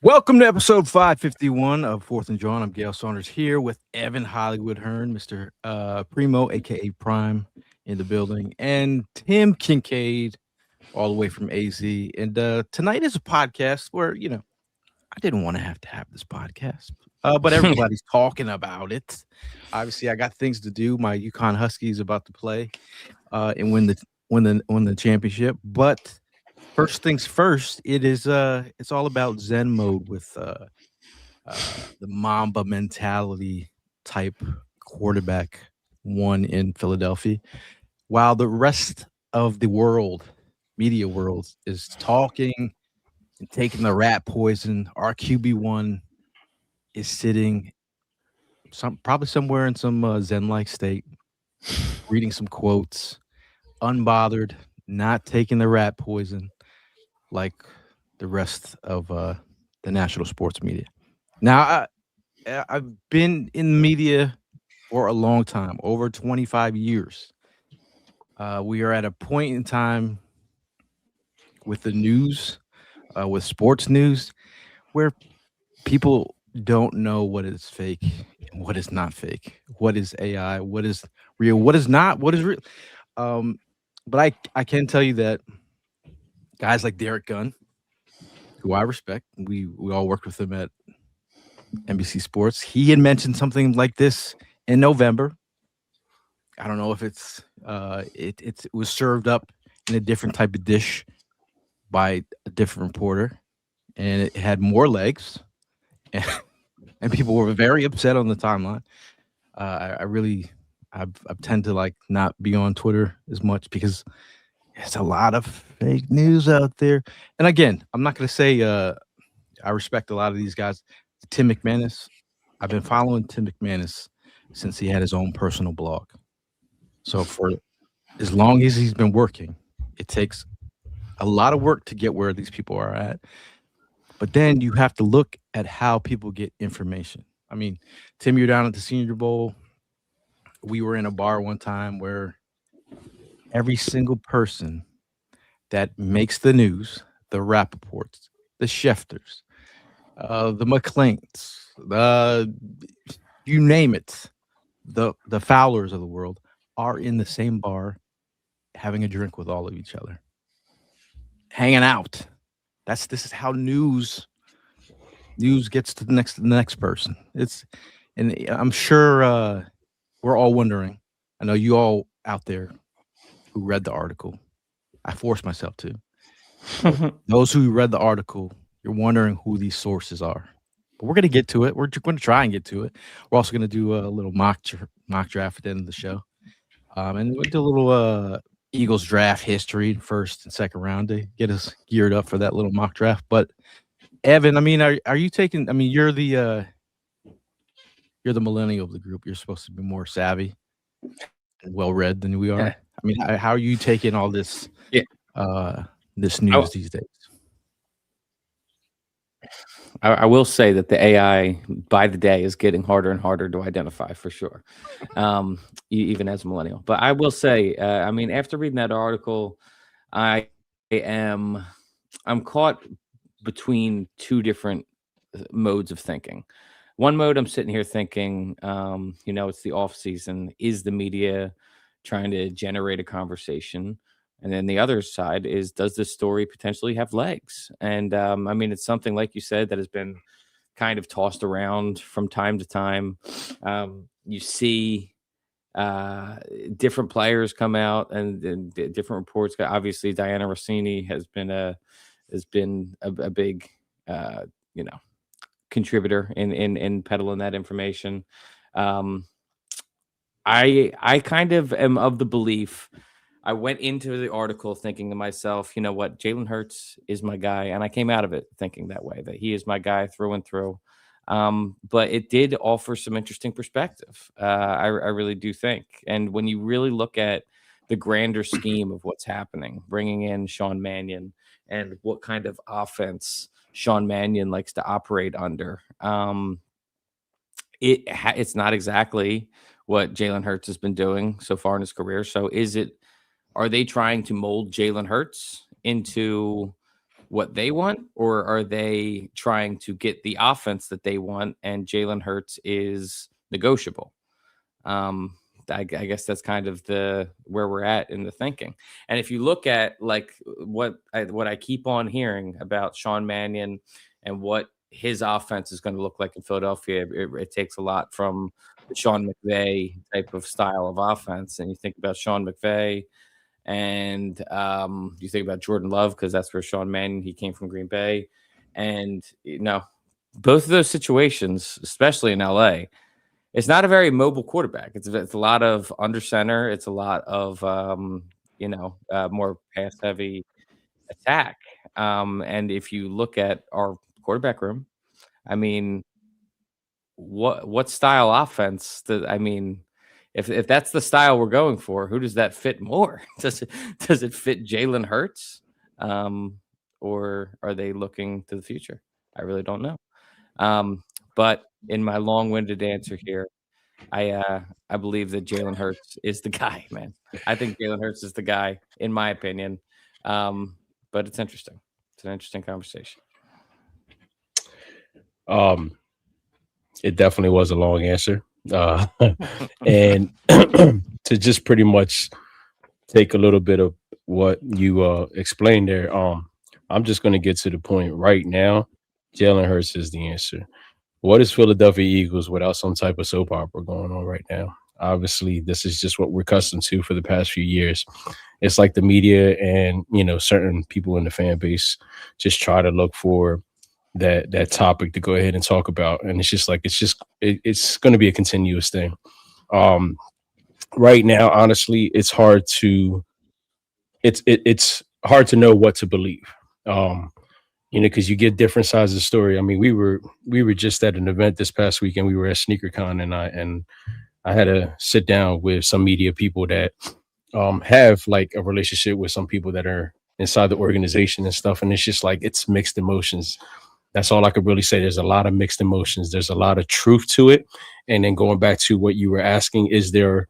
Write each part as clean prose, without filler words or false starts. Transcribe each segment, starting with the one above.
Welcome to episode 551 of Fourth and Jawn. I'm Gail Saunders here with Evan Hollywood Hearn, Mr. Primo, aka Prime, in the building, and Tim Kincaid, all the way from AZ. And tonight is a podcast where, I didn't want to have this podcast, but everybody's talking about it. Obviously, I got things to do. My UConn Huskies about to play and win the championship. But first things first, it's all about Zen mode with the Mamba mentality type quarterback one in Philadelphia, while the rest of the world, media world, is talking and taking the rat poison. Our QB1 is sitting probably somewhere in some Zen-like state, reading some quotes, unbothered, not taking the rat poison like the rest of the national sports media. Now, I've been in the media for a long time, over 25 years. We are at a point in time with the news, with sports news, where people don't know what is fake and what is not fake, what is AI, what is real, what is not, what is real. But I can tell you that guys like Derek Gunn, who I respect, we all worked with him at NBC Sports. He had mentioned something like this in November. I don't know if it was served up in a different type of dish by a different reporter, and it had more legs, and people were very upset on the timeline. I tend to like not be on Twitter as much because there's a lot of fake news out there. And again, I'm not going to say I respect a lot of these guys. Tim McManus, I've been following Tim McManus since he had his own personal blog. So for as long as he's been working, it takes a lot of work to get where these people are at. But then you have to look at how people get information. I mean, Tim, you're down at the Senior Bowl. We were in a bar one time where every single person that makes the news, the Rappaports, the Schefters, the McClains, you name it, the Fowlers of the world are in the same bar having a drink with all of each other, hanging out. This is how news gets to the next person. And I'm sure we're all wondering. I know you all out there who read the article. I forced myself to. Those who read the article, you're wondering who these sources are. But we're going to get to it. We're going to try and get to it. We're also going to do a little mock draft at the end of the show. And we'll do a little Eagles draft history, first and second round, to get us geared up for that little mock draft. But Evan, I mean, are you taking? I mean, you're the millennial of the group. You're supposed to be more savvy and well read than we are. Yeah. I mean, how are you taking all this? This news these days? I will say that the AI by the day is getting harder and harder to identify for sure, even as a millennial. But I will say, I mean, after reading that article, I'm caught between two different modes of thinking. One mode, I'm sitting here thinking, it's the off season. Is the media trying to generate a conversation? And then the other side is, does this story potentially have legs? And I mean, it's something, like you said, that has been kind of tossed around from time to time. You see different players come out and different reports. Obviously, Diana Rossini has been a big contributor in peddling that information. I kind of am of the belief. I went into the article thinking to myself, you know what, Jalen Hurts is my guy. And I came out of it thinking that way, that he is my guy through and through. But it did offer some interesting perspective. I really do think. And when you really look at the grander scheme of what's happening, bringing in Sean Mannion and what kind of offense Sean Mannion likes to operate under, it's not exactly what Jalen Hurts has been doing so far in his career. So is it Are they trying to mold Jalen Hurts into what they want, or are they trying to get the offense that they want and Jalen Hurts is negotiable? Um, I guess that's kind of the where we're at in the thinking. And if you look at like what I keep on hearing about Sean Mannion and what his offense is going to look like in Philadelphia, it takes a lot from the Sean McVay type of style of offense. And you think about Sean McVay, and you think about Jordan Love because that's where Sean Mannion he came from Green Bay, and both of those situations, especially in LA, it's not a very mobile quarterback. It's a lot of under center. It's a lot of more pass heavy attack. And if you look at our quarterback room, I mean, what style offense? I mean, if that's the style we're going for, who does that fit more? Does it fit Jalen Hurts, or are they looking to the future? I really don't know. But in my long-winded answer here, I believe that Jalen Hurts is the guy, man. I think Jalen Hurts is the guy, in my opinion. But it's interesting. It's an interesting conversation. Um, it definitely was a long answer. And to just pretty much take a little bit of what you explained there, I'm just going to get to the point right now. Jalen Hurts is the answer. What is Philadelphia Eagles without some type of soap opera going on right now? Obviously, this is just what we're accustomed to for the past few years. It's like the media and certain people in the fan base just try to look for that topic to go ahead and talk about, and it's just like it's going to be a continuous thing. Um, right now, honestly, it's hard to know what to believe. Um, because you get different sides of the story. I mean, we were just at an event this past weekend. We were at SneakerCon, and I had to sit down with some media people that have like a relationship with some people that are inside the organization and stuff. And it's just like it's mixed emotions. That's all I could really say. There's a lot of mixed emotions. There's a lot of truth to it. And then going back to what you were asking, is there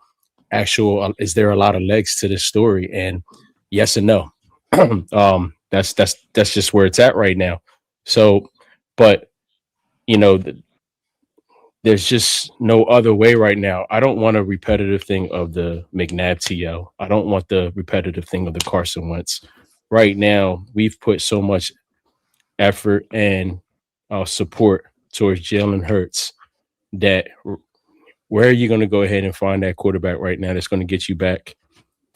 a lot of legs to this story? And yes and no. That's just where it's at right now. So, but you know, there's just no other way right now. I don't want a repetitive thing of the McNabb TL. I don't want the repetitive thing of the Carson Wentz. Right now, we've put so much effort and support towards Jalen Hurts that where are you going to go ahead and find that quarterback right now that's going to get you back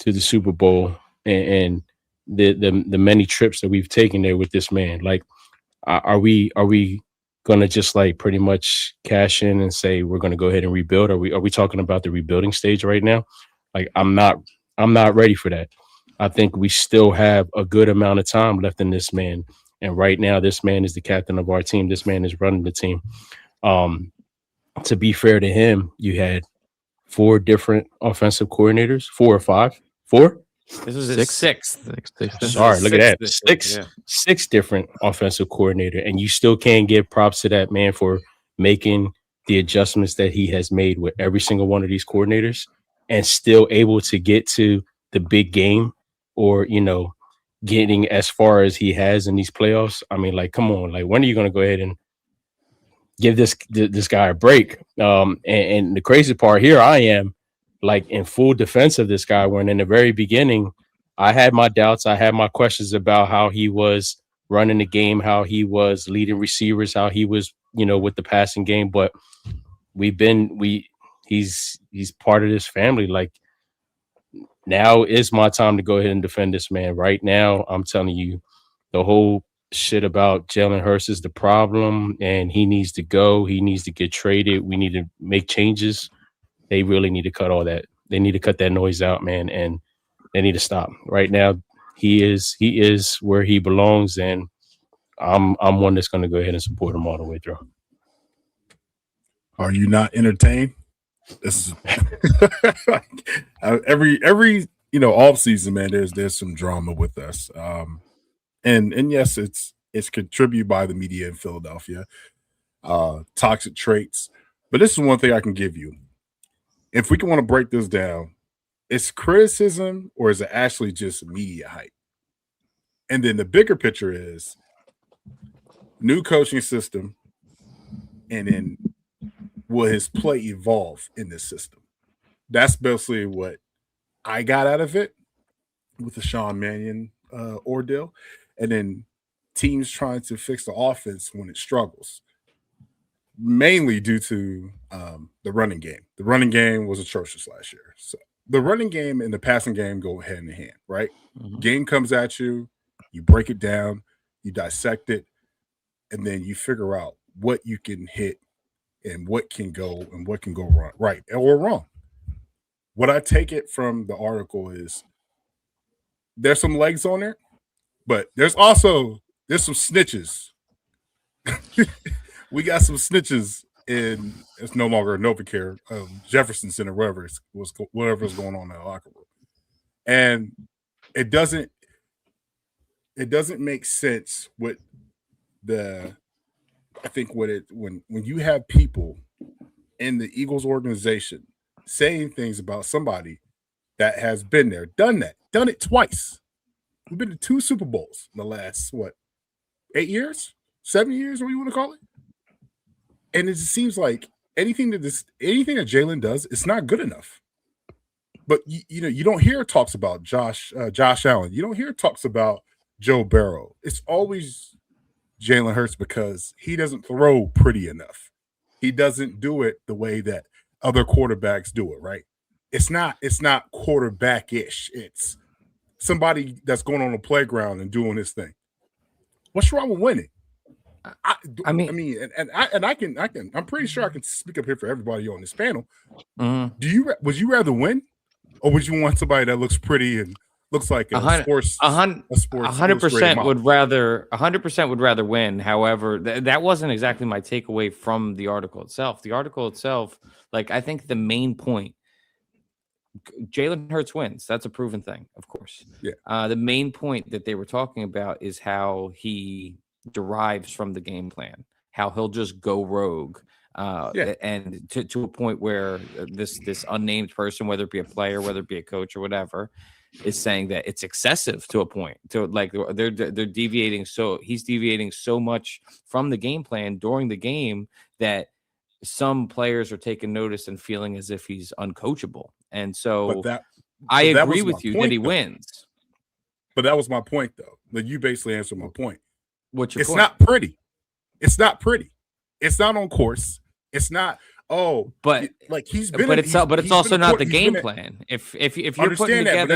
to the Super Bowl and the many trips that we've taken there with this man? Like, are we gonna just like pretty much cash in and say we're gonna go ahead and rebuild? Are we talking about the rebuilding stage right now? Like I'm not ready for that. I think we still have a good amount of time left in this man. And right now, this man is the captain of our team. This man is running the team. Um, to be fair to him, you had four different offensive coordinators, four or five, four. This was his Six, sixth. six, six, This seven. is his Sorry, look at sixth that. this year. Six Yeah. six different offensive coordinator, and you still can't give props to that man for making the adjustments that he has made with every single one of these coordinators and still able to get to the big game or, getting as far as he has in these playoffs. I mean, like, come on, like when are you gonna go ahead and give this guy a break? And the crazy part here, I am like in full defense of this guy. When in the very beginning, I had my doubts, I had my questions about how he was running the game, how he was leading receivers, how he was, with the passing game. But we've been we he's part of this family. Like now is my time to go ahead and defend this man. Right now, I'm telling you, the whole shit about Jalen Hurts is the problem, and he needs to go. He needs to get traded. We need to make changes. They really need to cut all that. They need to cut that noise out, man, and they need to stop. Right now, he is where he belongs, and I'm one that's going to go ahead and support him all the way through. Are you not entertained? This is every off season, man. There's some drama with us, and yes, it's contributed by the media in Philadelphia, toxic traits. But this is one thing I can give you. If we can want to break this down, it's criticism or is it actually just media hype? And then the bigger picture is new coaching system, and then will his play evolve in this system? That's basically what I got out of it with the Sean Mannion ordeal. And then teams trying to fix the offense when it struggles, mainly due to the running game. The running game was atrocious last year. So the running game and the passing game go hand in hand, right? Mhm. Game comes at you, you break it down, you dissect it, and then you figure out what you can hit and what can go wrong, right or wrong. What I take it from the article is there's some legs on there, but there's some snitches. We got some snitches in it's no longer a Novacare, Jefferson Center, whatever whatever's going on in that locker room. And it doesn't make sense with the I think what it when you have people in the Eagles organization saying things about somebody that has been there, done it twice. We've been to 2 Super Bowls in the last 8 years, 7 years, what do you want to call it? And it just seems like anything that Jalen does, it's not good enough. But you don't hear talks about Josh Allen. You don't hear talks about Joe Burrow. It's always Jalen Hurts because he doesn't throw pretty enough. He doesn't do it the way that other quarterbacks do it, right? It's not quarterback-ish. It's somebody that's going on the playground and doing his thing. What's wrong with winning? I'm pretty sure I can speak up here for everybody on this panel. Would you rather win, or would you want somebody that looks pretty and looks like a sports? 100% would rather 100% would rather win. However, that wasn't exactly my takeaway from the article itself. The article itself, like I think the main point, Jalen Hurts wins. That's a proven thing, of course. Yeah. The main point that they were talking about is how he derives from the game plan, how he'll just go rogue, and to a point where this unnamed person, whether it be a player, whether it be a coach or whatever, is saying that it's excessive to a point, to like they're deviating. So he's deviating so much from the game plan during the game that some players are taking notice and feeling as if he's uncoachable. And so I agree with you that he wins. But that was my point, though. Like you basically answered my point. What's your point? It's not pretty. It's not pretty. It's not on course. It's not. Oh, but like he's been. But it's also not the game plan. If you're putting together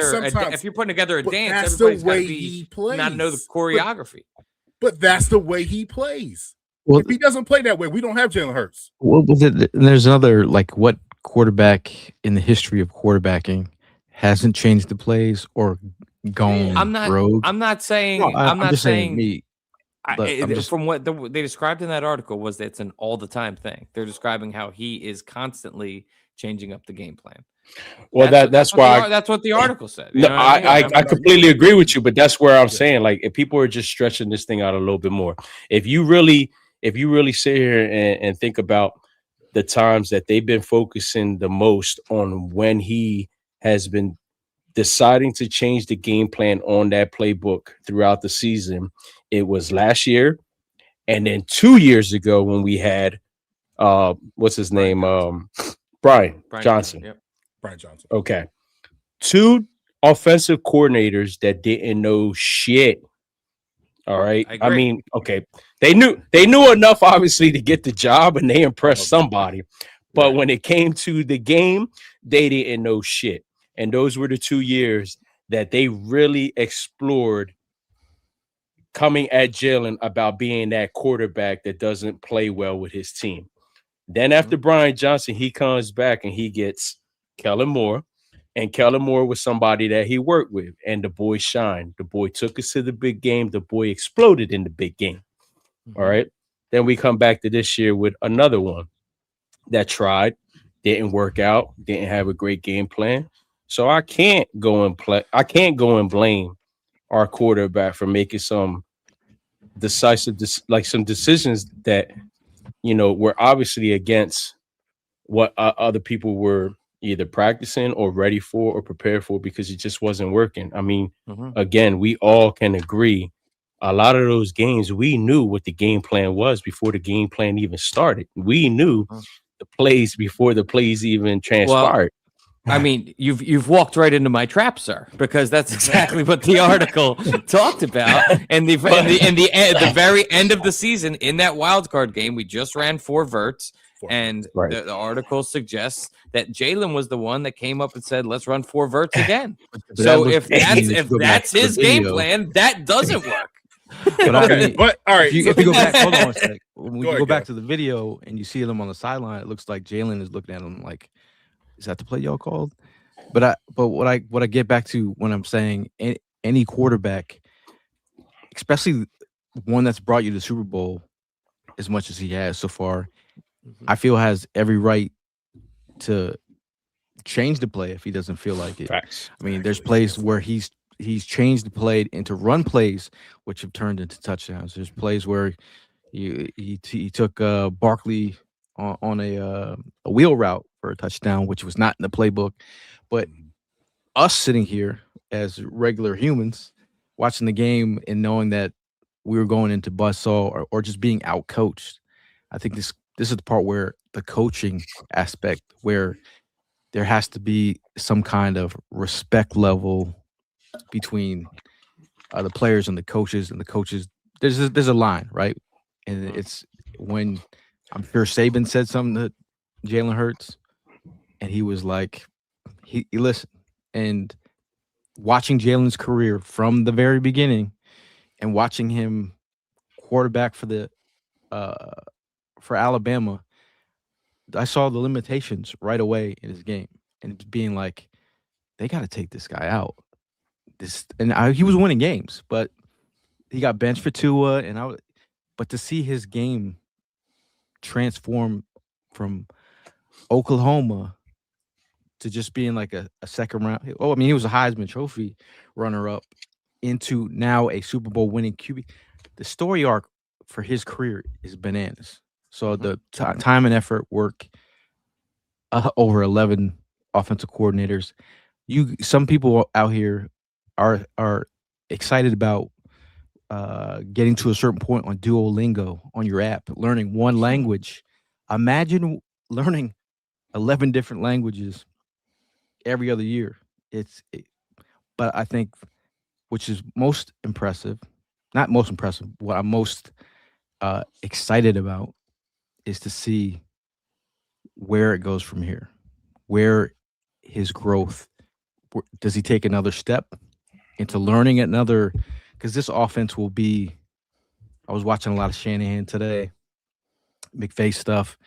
a dance, everybody's got to be not know the choreography. But that's the way he plays. Well, if he doesn't play that way, we don't have Jalen Hurts. Well, there's another what quarterback in the history of quarterbacking hasn't changed the plays or gone rogue? I'm not saying. No, I'm not just saying me. From what they described in that article was that it's an all the time thing. They're describing how he is constantly changing up the game plan. Well, that's why that's what the article said. No, I completely agree with you, but that's where I'm saying, like, if people are just stretching this thing out a little bit more, if you really sit here and think about the times that they've been focusing the most on when he has been deciding to change the game plan on that playbook throughout the season, it was last year, and then 2 years ago when we had what's his name, Brian Johnson. Yep. Brian Johnson. Okay, 2 offensive coordinators that didn't know shit. All right, I mean, okay, they knew enough obviously to get the job, and they impressed somebody, but when it came to the game, they didn't know shit. And those were the 2 years that they really explored coming at Jalen about being that quarterback that doesn't play well with his team. Then after Brian Johnson, he comes back and he gets Kellen Moore. And Kellen Moore was somebody that he worked with. And the boy shined. The boy took us to the big game. The boy exploded in the big game. All right. Then we come back to this year with another one that tried, didn't work out, didn't have a great game plan. So I can't go and blame our quarterback for making some decisive, some decisions that, were obviously against what other people were either practicing or ready for or prepared for because it just wasn't working. I mean, Mhm. again, we all can agree a lot of those games, we knew what the game plan was before the game plan even started. We knew Mhm. the plays before the plays even Well, transpired. I mean, you've walked right into my trap, sir, because that's exactly what the article talked about. And the very end of the season, in that wild card game, we just ran 4 verts, and Right. the article suggests that Jalen was the one that came up and said, "Let's run 4 verts again." But So that if looks to me that's that if you go back that's to the his game video. plan, that doesn't work. But I Okay, mean, but all right. if you go back, hold on a sec. When Go you ahead, go back Gav. to the video and you see them on the sideline, it looks like Jalen is looking at him like, "Is that the play y'all called?" But what I get back to when I'm saying any quarterback, especially one that's brought you to the Super Bowl as much as he has so far, I feel has every right to change the play if he doesn't feel like it. Facts. I mean, there's plays where he's changed the play into run plays, which have turned into touchdowns. There's plays where he took Barkley on a wheel route for a touchdown, which was not in the playbook. But us sitting here as regular humans watching the game and knowing that we were going into buzzsaw or just being out coached, I think this is the part where the coaching aspect where there has to be some kind of respect level between the players and the coaches. And the coaches, there's a line, right? And it's when I'm sure Saban said something to Jalen Hurts, and he was like, he listened. And watching Jalen's career from the very beginning, and watching him quarterback uh, for Alabama, I saw the limitations right away in his game, and being like, they got to take this guy out. He was winning games, but he got benched for Tua, but to see his game transform from Oklahoma to just being like a second round. Oh, I mean, he was a Heisman Trophy runner up into now a Super Bowl winning QB. The story arc for his career is bananas. So the time and effort, work, over 11 offensive coordinators. Some people out here are excited about getting to a certain point on Duolingo on your app, learning one language. Imagine learning 11 different languages every other year. But I think which is most impressive, not most impressive, what I'm most excited about is to see where it goes from here, where his growth, does he take another step into learning another? Because this offense will be. I was watching a lot of Shanahan today, McVay stuff.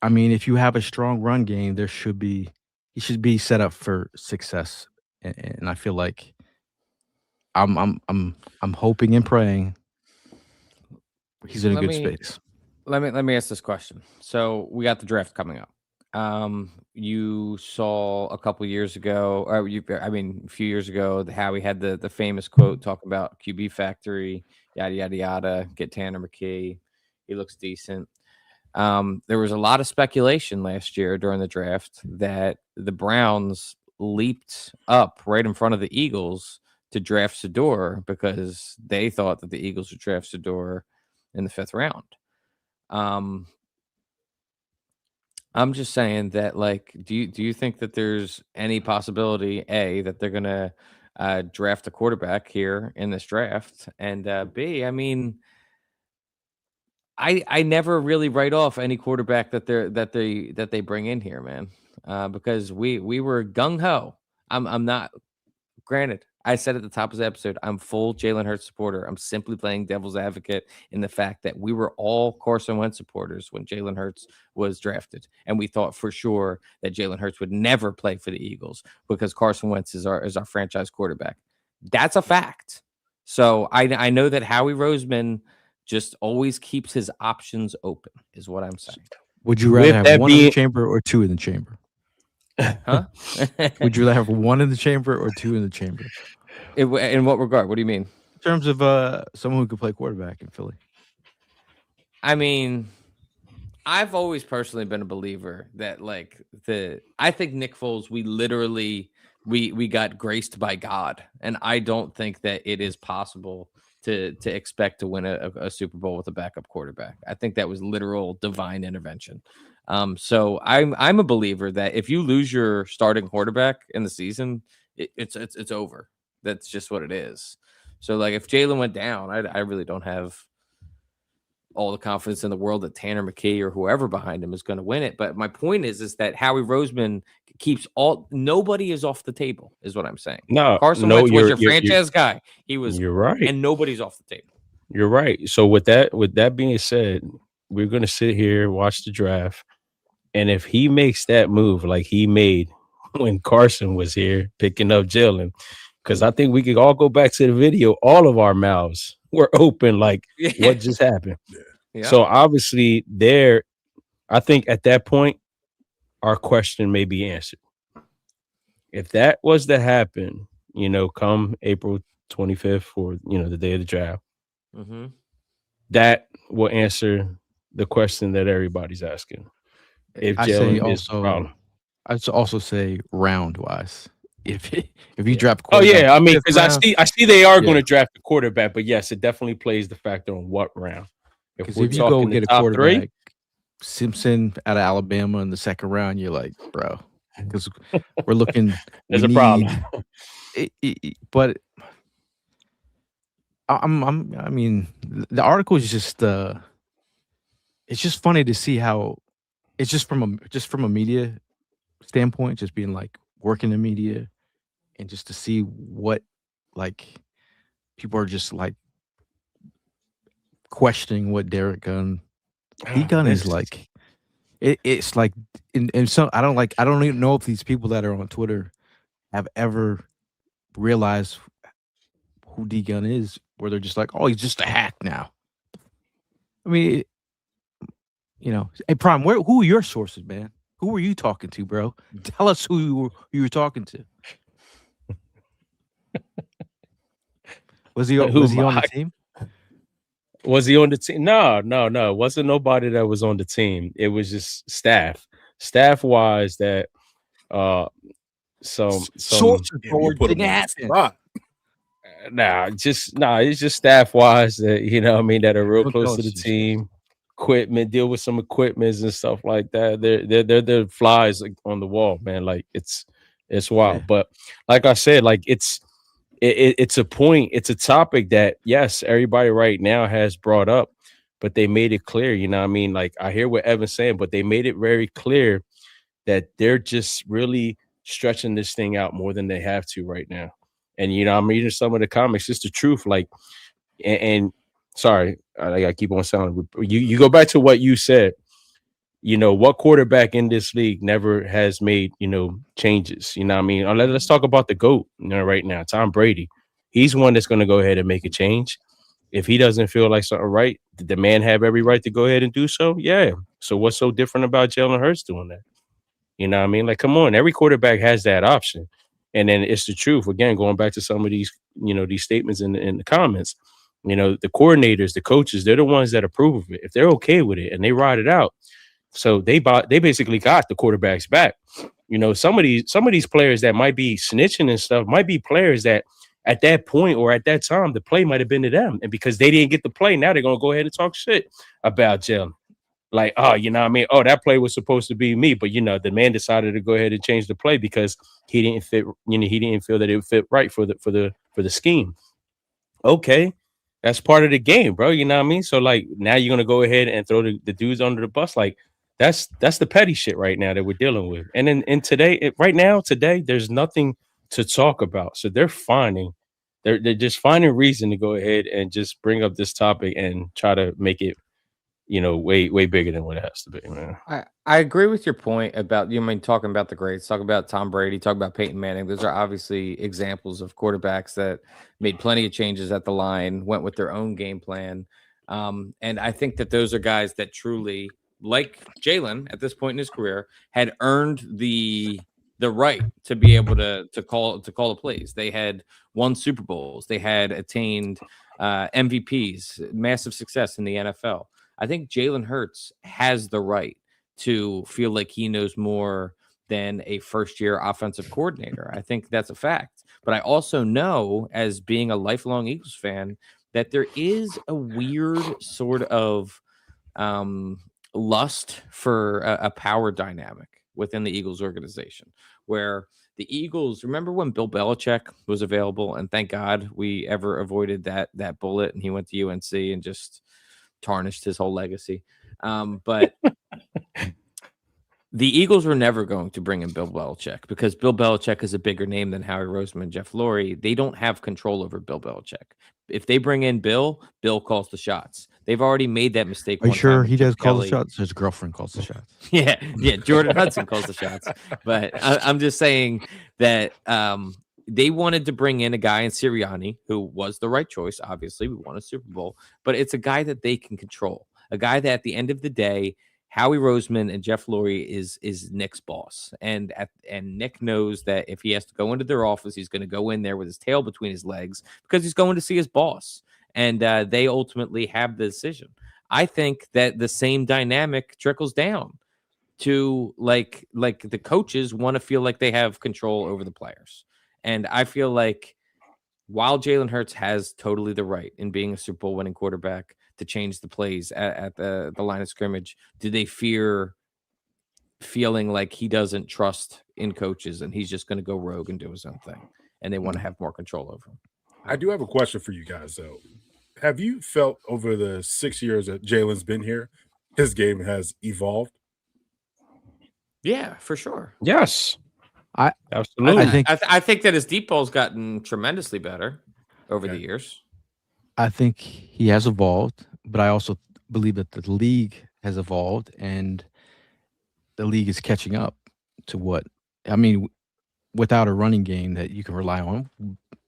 I mean, if you have a strong run game, he should be set up for success, and I feel like I'm hoping and praying he's in a good space. Let me ask this question. So we got the draft coming up. You saw a couple years ago, or I mean, a few years ago, how we had the famous quote talking about QB factory, yada yada yada. Get Tanner McKee, he looks decent. There was a lot of speculation last year during the draft that the Browns leaped up right in front of the Eagles to draft Sedor because they thought that the Eagles would draft Sedor in the 5th round. I'm just saying that, like, do you think that there's any possibility that they're gonna draft a quarterback here in this draft, and B, I mean, I never really write off any quarterback that they bring in here, man, because we were gung ho. I'm not. Granted, I said at the top of the episode, I'm full Jalen Hurts supporter. I'm simply playing devil's advocate in the fact that we were all Carson Wentz supporters when Jalen Hurts was drafted. And we thought for sure that Jalen Hurts would never play for the Eagles because Carson Wentz is our franchise quarterback. That's a fact. So I know that Howie Roseman just always keeps his options open, is what I'm saying. Would you rather have one in the chamber or two in the chamber? Huh? Would you rather have one in the chamber or two in the chamber? In what regard? What do you mean? In terms of someone who could play quarterback in Philly. I mean, I've always personally been a believer that like I think Nick Foles, we literally we got graced by God, and I don't think that it is possible to expect to win a Super Bowl with a backup quarterback. I think that was literal divine intervention. So I'm a believer that if you lose your starting quarterback in the season, it's over. That's just what it is. So like if Jalen went down, I really don't have all the confidence in the world that Tanner McKee or whoever behind him is going to win it. But my point is that Howie Roseman keeps nobody is off the table, is what I'm saying. No, Carson no, Wentz was your franchise guy. He was, you're right. and nobody's off the table. You're right. So with that being said, we're gonna sit here, watch the draft, and if he makes that move like he made when Carson was here picking up Jalen, because I think we could all go back to the video, all of our mouths were open, like what just happened. Yeah. So obviously, there, I think at that point, our question may be answered. If that was to happen, come April 25th or the day of the draft, that will answer the question that everybody's asking. If Jalen is the problem. I'd also say round wise. If you draft I mean, because I see they are going to draft a quarterback, but yes, it definitely plays the factor on what round. If you go get a quarterback, Simpson out of Alabama in the second round, you're like, bro, because we're looking. There's a problem. But I mean, the article is just it's just funny to see how it's just from a media standpoint, just being like working in media, and just to see what like people are just like questioning what Derek Gunn is like. It's like, and so I don't even know if these people that are on Twitter have ever realized who D Gunn is, where they're just like, oh, he's just a hack now. I mean, hey, Prime, who are your sources, man? Who were you talking to, bro? Tell us who you were talking to. Was he on the team? Was he on the team? No. It wasn't nobody that was on the team. It was just staff wise that some sources didn't happen. It's just staff wise that that are real close to the team. Equipment, deal with some equipments and stuff like that. They're flies on the wall, man. Like it's wild. Yeah. But like I said, like it's a point, it's a topic that yes, everybody right now has brought up, but they made it clear, like I hear what Evan's saying, but they made it very clear that they're just really stretching this thing out more than they have to right now. And I'm reading some of the comics, it's the truth. Like, and sorry, I keep on sounding. You go back to what you said. What quarterback in this league never has made changes? Let's talk about the GOAT. Right now, Tom Brady. He's one that's going to go ahead and make a change. If he doesn't feel like something right, did the man have every right to go ahead and do so? Yeah. So what's so different about Jalen Hurts doing that? Like, come on, every quarterback has that option. And then it's the truth. Again, going back to some of these, these statements in the comments. The coordinators, the coaches, they're the ones that approve of it. If they're okay with it and they ride it out, so they basically got the quarterbacks back. Some of these players that might be snitching and stuff might be players that at that point or at that time the play might have been to them, and because they didn't get the play, now they're gonna go ahead and talk shit about Jalen. Like, oh, oh, that play was supposed to be me, but the man decided to go ahead and change the play because he didn't fit. He didn't feel that it fit right for the scheme. Okay. That's part of the game, bro. So like now you're gonna go ahead and throw the dudes under the bus. Like that's the petty shit right now that we're dealing with. And then today, there's nothing to talk about. So they're just finding reason to go ahead and just bring up this topic and try to make it, way bigger than what it has to be, man. I agree with your point about talking about the greats, talk about Tom Brady, talk about Peyton Manning. Those are obviously examples of quarterbacks that made plenty of changes at the line, went with their own game plan. And I think that those are guys that truly, like Jalen at this point in his career, had earned the right to be able to call the plays. They had won Super Bowls. They had attained MVPs, massive success in the NFL. I think Jalen Hurts has the right to feel like he knows more than a first-year offensive coordinator. I think that's a fact. But I also know, as being a lifelong Eagles fan, that there is a weird sort of lust for a power dynamic within the Eagles organization, where the Eagles, remember when Bill Belichick was available, and thank God we ever avoided that bullet, and he went to UNC and just tarnished his whole legacy. But the Eagles were never going to bring in Bill Belichick because Bill Belichick is a bigger name than Howie Roseman and Jeff Lurie. They don't have control over Bill Belichick. If they bring in Bill calls the shots. They've already made that mistake. Are you one sure time with he Chip does call the Kelly. shots? His girlfriend calls the shots. Yeah, Jordan Hudson calls the shots. But I'm just saying that they wanted to bring in a guy in Sirianni who was the right choice. Obviously, we won a Super Bowl, but it's a guy that they can control. A guy that at the end of the day, Howie Roseman and Jeff Lurie is Nick's boss, and Nick knows that if he has to go into their office, he's going to go in there with his tail between his legs because he's going to see his boss, and they ultimately have the decision. I think that the same dynamic trickles down to like the coaches want to feel like they have control over the players, and I feel like while Jalen Hurts has totally the right in being a Super Bowl winning quarterback to change the plays at the line of scrimmage, do they fear feeling like he doesn't trust in coaches and he's just going to go rogue and do his own thing, and they want to have more control over him? I do have a question for you guys, though. Have you felt over the 6 years that Jalen's been here, his game has evolved? Yeah, for sure. Yes. I Absolutely. I think that his deep ball's gotten tremendously better over the years. I think he has evolved, but I also believe that the league has evolved and the league is catching up to what I mean. Without a running game that you can rely on,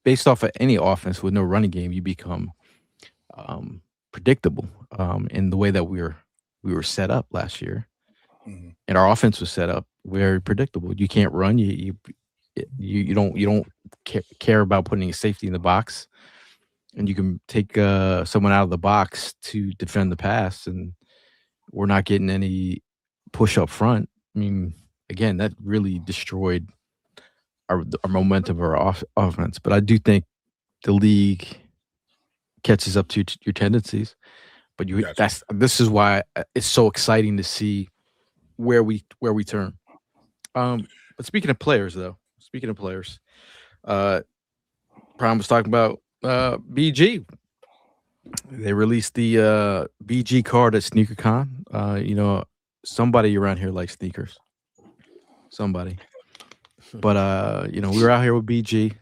based off of any offense with no running game, you become predictable in the way that we were set up last year, and our offense was set up very predictable. You can't run. You don't care about putting a safety in the box, and you can take someone out of the box to defend the pass, and we're not getting any push up front. I mean, again, that really destroyed our momentum of our offense. But I do think the league catches up to your tendencies. But this is why it's so exciting to see where we turn. But speaking of players, Prime was talking about BG. They released the BG card at SneakerCon. Somebody around here likes sneakers. Somebody. But we were out here with BG.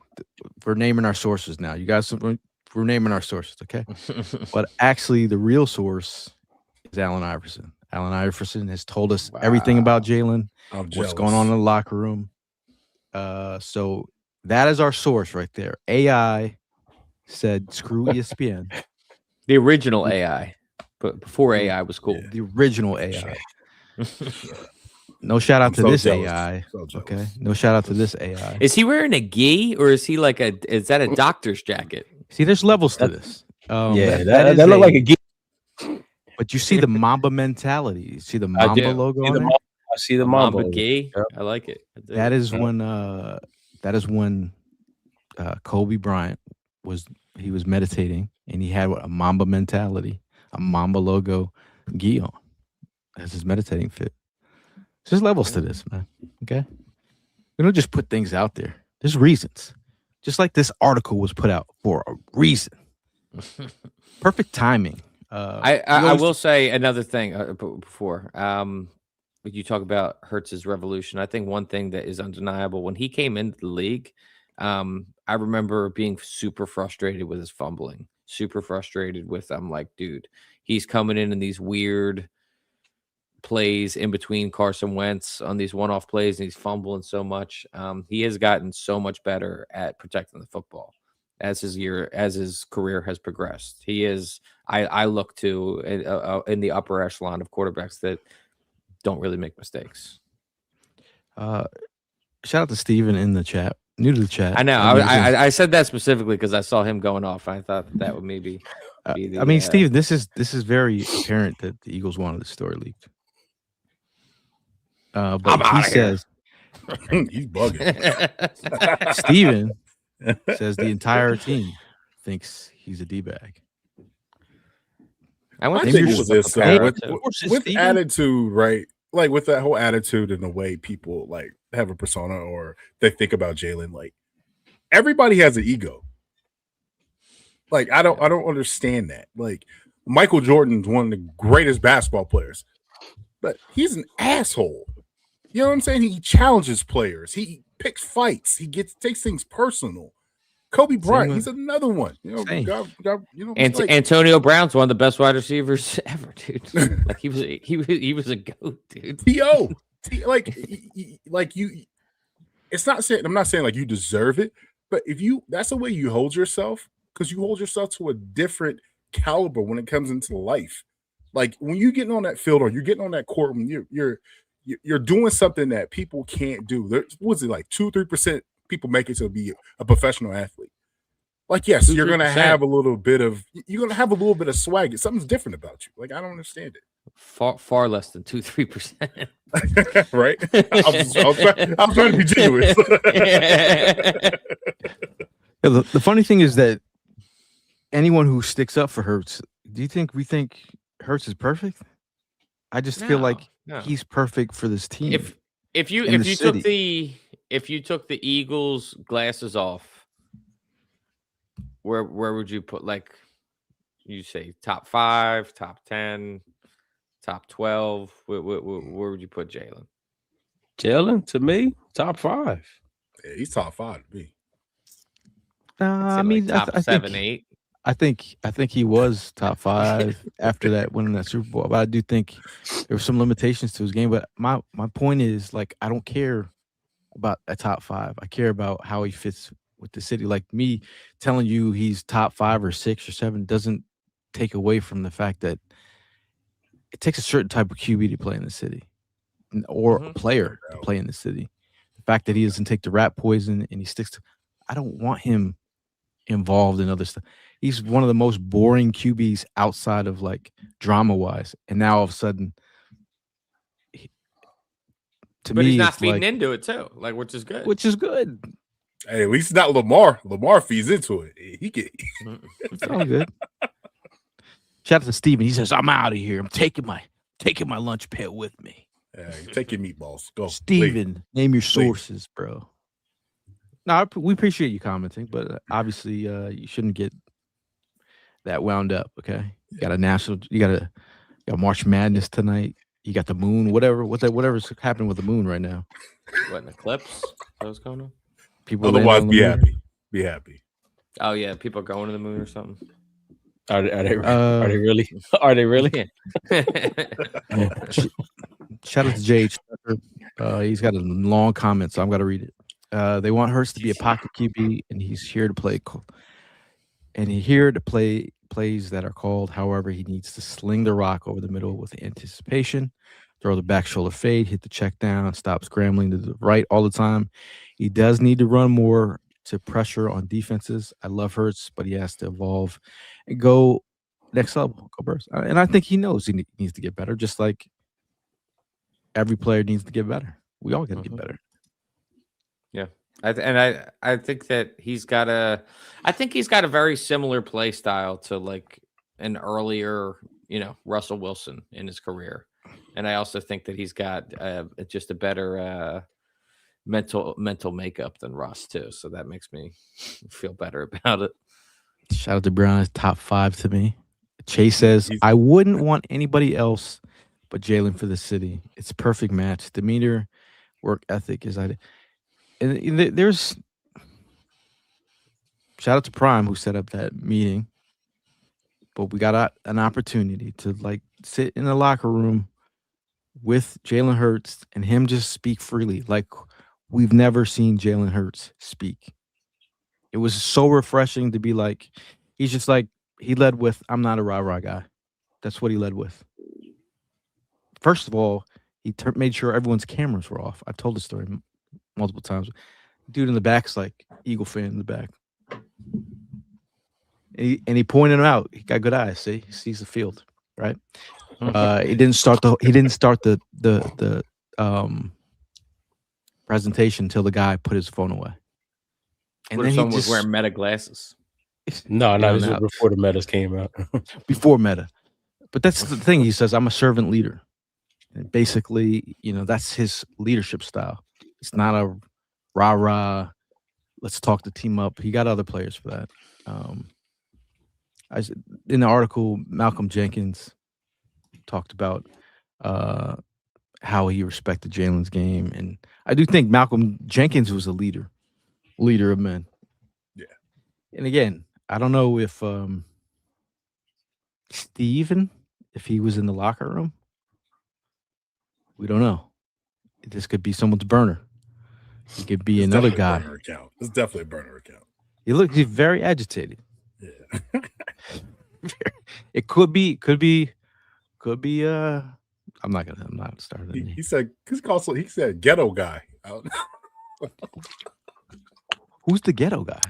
We're naming our sources now. You guys, we're naming our sources, okay? But actually, the real source is Allen Iverson. Allen Iverson has told us everything about Jalen, what's going on in the locker room. So that is our source right there. AI said, "Screw ESPN." The original AI, but before AI was cool. The original AI. No shout out to this AI. Okay. No shout out to this AI. Is he wearing a gi or is he is that a doctor's jacket? See, there's levels to this. That look like a gi. But you see the Mamba mentality. You see the Mamba logo on there? I see the Mamba gi. Yep. I like it. That is when Kobe Bryant was meditating and he had a Mamba mentality, a Mamba logo gi on. That's his meditating fit. There's levels to this, man. Okay, we don't just put things out there. There's reasons. Just like this article was put out for a reason. Perfect timing. I will say another thing before you talk about Hurts's revolution. I think one thing that is undeniable when he came into the league, I remember being super frustrated with his fumbling. Super frustrated with. I'm like, dude, he's coming in these weird plays in between Carson Wentz on these one-off plays, and he's fumbling so much. He has gotten so much better at protecting the football as his career has progressed. He is. I look to in the upper echelon of quarterbacks that don't really make mistakes. Shout out to Steven in the chat. New to the chat. I know. I said that specifically because I saw him going off. I thought that would maybe be the. I mean, Steven, this is very apparent that the Eagles wanted the story leaked. I'm But he outta here. says He's bugging. Steven says the entire team thinks he's a D-bag. I went My to thing school is with this, Uncle Barrett, with, too. with attitude, right? Like with that whole attitude and the way people like have a persona or they think about Jalen, like everybody has an ego. Like I don't understand that. Like Michael Jordan's one of the greatest basketball players, but he's an asshole. You know what I'm saying? He challenges players. He picks fights. He takes things personal. Kobe Bryant, he's another one. You know, Antonio Brown's one of the best wide receivers ever, dude. Like he was a goat, dude. Like you. It's not saying I'm not saying like you deserve it, but if you that's the way you hold yourself, because you hold yourself to a different caliber when it comes into life. Like when you're getting on that field or you're getting on that court, when you're doing something that people can't do. There was it like 2-3% people make it to be a professional athlete. Like, yes, you're gonna have a little bit of swag. Something's different about you. Like, I don't understand it. Far less than 2-3%. Right? I was trying to be genuine. The funny thing is that anyone who sticks up for Hurts, do you think we think Hurts is perfect? I just feel like he's perfect for this team. If you took the Eagles glasses off, where would you put, like, you say top 5, top 10, top 12? Where would you put Jalen? Jalen, to me, top 5. Yeah, he's top 5 to me. I mean, like top 7, 8. I think he was top 5 after that winning that Super Bowl. But I do think there were some limitations to his game. But my point is, like, I don't care about a top 5. I care about how he fits with the city. Like, me telling you he's top 5 or 6 or 7 doesn't take away from the fact that it takes a certain type of QB to play in the city, or a player to play in the city. The fact that he doesn't take the rat poison and he sticks to, I don't want him involved in other stuff. He's one of the most boring QBs outside of, like, drama wise. And now all of a sudden, but he's not feeding into it too, like, which is good. Hey, at least not Lamar. Lamar feeds into it. He get it's all good. Shout out to Steven. He says, I'm out of here. I'm taking my lunch pail with me. Take your meatballs. Go. Steven, name your sources, bro. No, we appreciate you commenting, but obviously you shouldn't get that wound up, okay? You got a March Madness tonight. You got the moon, whatever's happening with the moon right now. What, an eclipse? What's going on? People otherwise be happy. Be happy. Oh yeah, people going to the moon or something. Are they really? Are they really? Shout out to JH. He's got a long comment, so I'm going to read it. They want Hurts to be a pocket QB, and he's here to play. Plays that are called. However, he needs to sling the rock over the middle with anticipation, throw the back shoulder fade, hit the check down, stop scrambling to the right all the time. He does need to run more to pressure on defenses. I love Hurts, but he has to evolve and go next level. Go burst. And I think he knows he needs to get better, just like every player needs to get better. We all got to get better. Yeah. I think that he's got a very similar play style to, like, an earlier, Russell Wilson in his career. And I also think that he's got just a better mental makeup than Russ too. So that makes me feel better about it. Shout out to Brown, top 5 to me. Chase says, I wouldn't want anybody else but Jalen for the city. It's a perfect match. Demeanor, work ethic is ideal. And there's shout out to Prime who set up that meeting. But we got an opportunity to, like, sit in the locker room with Jalen Hurts and him just speak freely. Like, we've never seen Jalen Hurts speak. It was so refreshing to be like, he's just like, he led with, I'm not a rah-rah guy. That's what he led with. First of all, he made sure everyone's cameras were off. I've told the story multiple times. Dude in the back's like, Eagle fan in the back. and he pointed him out. He got good eyes. See, he sees the field, right? He didn't start the presentation until the guy put his phone away. And What then if he someone was just wearing Meta glasses? No, You know, this was now- before the metas came out. before Meta. But that's the thing. He says, I'm a servant leader. And basically, that's his leadership style. It's not a rah-rah, let's talk the team up. He got other players for that. In the article, Malcolm Jenkins talked about how he respected Jalen's game. And I do think Malcolm Jenkins was a leader of men. Yeah. And again, I don't know if Steven, if he was in the locker room. We don't know. This could be someone's burner. He could be It's another definitely a guy. burner account. It's definitely a burner account. He's very agitated. Yeah. It could be I'm not starting. He said he said ghetto guy. I don't know. Who's the ghetto guy?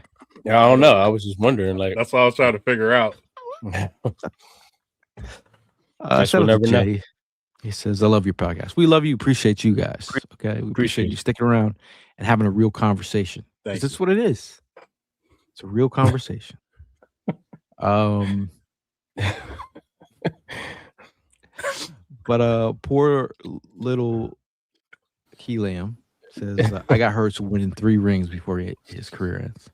Yeah, I don't know. I was just wondering. Like, That's what I was trying to figure out. Guess Shout we'll out to never know. Jay. He says, I love your podcast. We love you. Appreciate you guys. Okay. We appreciate you sticking around and having a real conversation. Thank That's what it is. It's a real conversation. But poor little Key Lamb says, I got Hurts winning 3 rings before his career ends.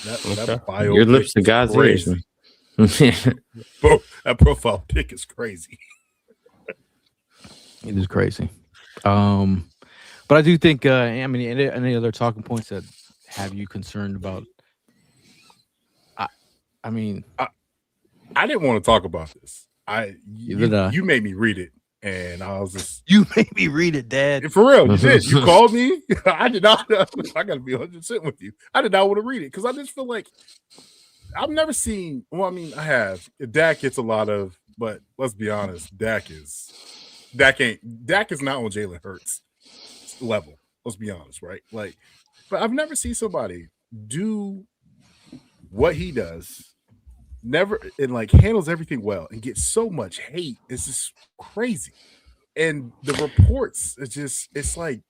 That bio Your lips to pic is God's ears, crazy. man. Bro, that profile pic is crazy. It is crazy. But I do think, any other talking points that have you concerned about? I didn't want to talk about this. Neither did I. You made me read it, and I was just You made me read it, Dad. for real. You did. You called me. I did not. I got to be 100% with you. I did not want to read it because I just feel like I've never seen. Well, I mean, I have. Dak gets a lot of, but let's be honest, Dak is not on Jalen Hurts level. Let's be honest, right? Like, but I've never seen somebody do what he does. Never and like handles everything well and gets so much hate. It's just crazy. And the reports, it's like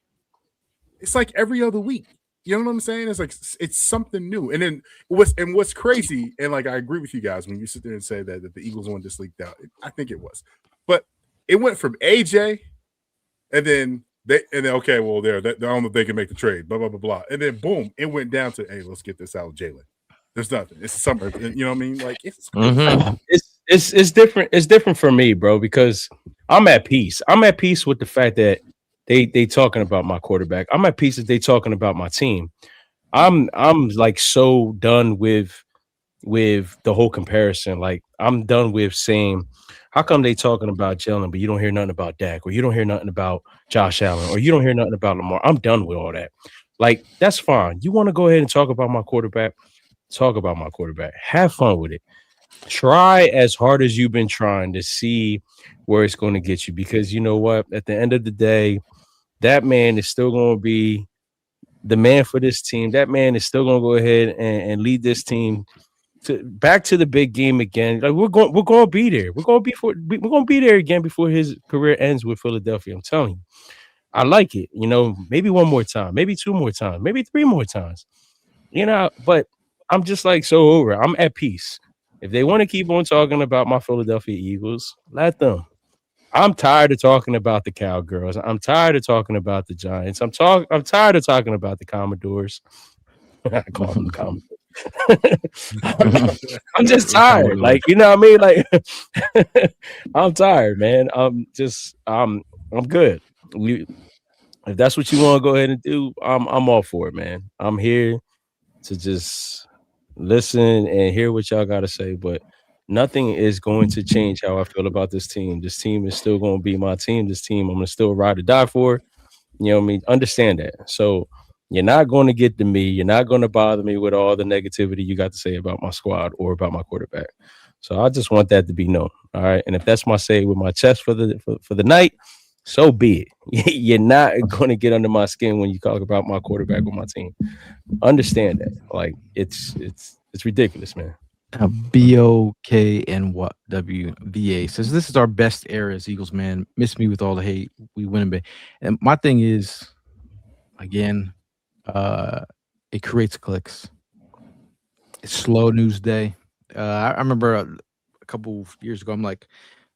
every other week. You know what I'm saying? It's like it's something new. And then what's crazy, and like I agree with you guys when you sit there and say that the Eagles won this leaked out. I think it was, but it went from AJ, and then okay, well I don't know if they can make the trade, blah blah blah blah, and then boom, it went down to hey, let's get this out of Jalen. There's nothing. It's summer. You know what I mean? Like it's it's different. It's different for me, bro, because I'm at peace. I'm at peace with the fact that they talking about my quarterback. I'm at peace that they talking about my team. I'm like so done with the whole comparison. Like I'm done with saying, how come they talking about Jalen, but you don't hear nothing about Dak, or you don't hear nothing about Josh Allen, or you don't hear nothing about Lamar? I'm done with all that. Like that's fine. You want to go ahead and talk about my quarterback? Talk about my quarterback. Have fun with it. Try as hard as you've been trying to see where it's going to get you, because you know what? At the end of the day, that man is still going to be the man for this team. That man is still going to go ahead and lead this team back to the big game again. Like we're going to be there. We're going to be there again before his career ends with Philadelphia. I'm telling you. I like it. Maybe one more time, maybe 2 more times, maybe 3 more times. But I'm just like so over it. I'm at peace. If they want to keep on talking about my Philadelphia Eagles, let them. I'm tired of talking about the Cowgirls. I'm tired of talking about the Giants. I'm tired of talking about the Commodores. I call them the Commodores. I'm just tired. Like, you know what I mean? Like I'm tired, man. I'm good. If that's what you want to go ahead and do, I'm all for it, man. I'm here to just listen and hear what y'all got to say, but nothing is going to change how I feel about this team. This team is still going to be my team. This team I'm going to still ride or die for. You know what I mean? Understand that. So you're not going to get to me. You're not going to bother me with all the negativity you got to say about my squad or about my quarterback. So I just want that to be known. All right. And if that's my say with my chest for the night, so be it. You're not going to get under my skin when you talk about my quarterback with my team. Understand that. Like it's ridiculous, man. BOKNWVA says this is our best era as Eagles, man. Miss me with all the hate. We win big. And my thing is, again, it creates clicks. It's slow news day. I remember a couple of years ago,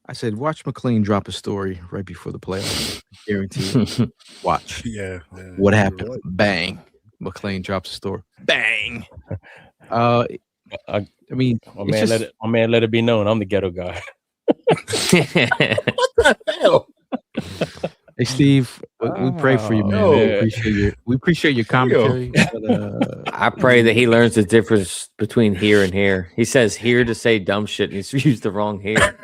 I said, watch McLean drop a story right before the playoffs. Guarantee it. Watch. Yeah. What you're happened? right. Bang. McLean drops a story. Bang. I mean, my it's man, just, let it be known I'm the ghetto guy. What the hell? hey Steve, we pray for you, man. Oh, We appreciate your commentary. But, I pray that he learns the difference between here and here. He says here to say dumb shit, and he's used the wrong here.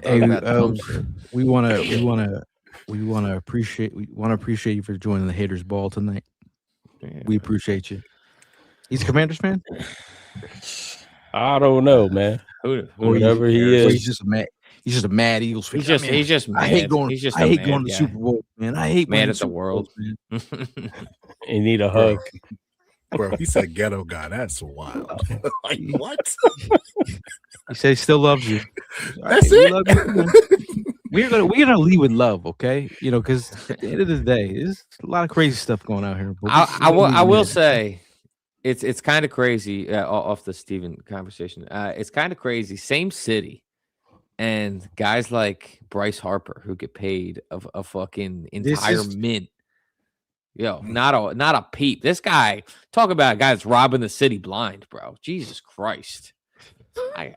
hey, About dumb shit. we want to appreciate you for joining the Haters Ball tonight. Yeah. We appreciate you. He's a Commanders fan. I don't know, man. Who Whatever he Or is. he's just a mad Eagles fan. He's just mad. I hate going. He's just I a hate mad going to the guy. Super Bowl, man. I hate Mad winning at the Super world. Bowls, man. He need a hug. Bro, he said ghetto guy. That's wild. Like, what? He said he still loves you. That's We it? love you, man. We're gonna lead with love, okay? Because at the end of the day, there's a lot of crazy stuff going out here. But I will say, it's kind of crazy off the Steven conversation. It's kind of crazy. Same city, and guys like Bryce Harper who get paid a fucking entire mint. Yo, not a peep. This guy, talk about a guy that's robbing the city blind, bro. Jesus Christ. I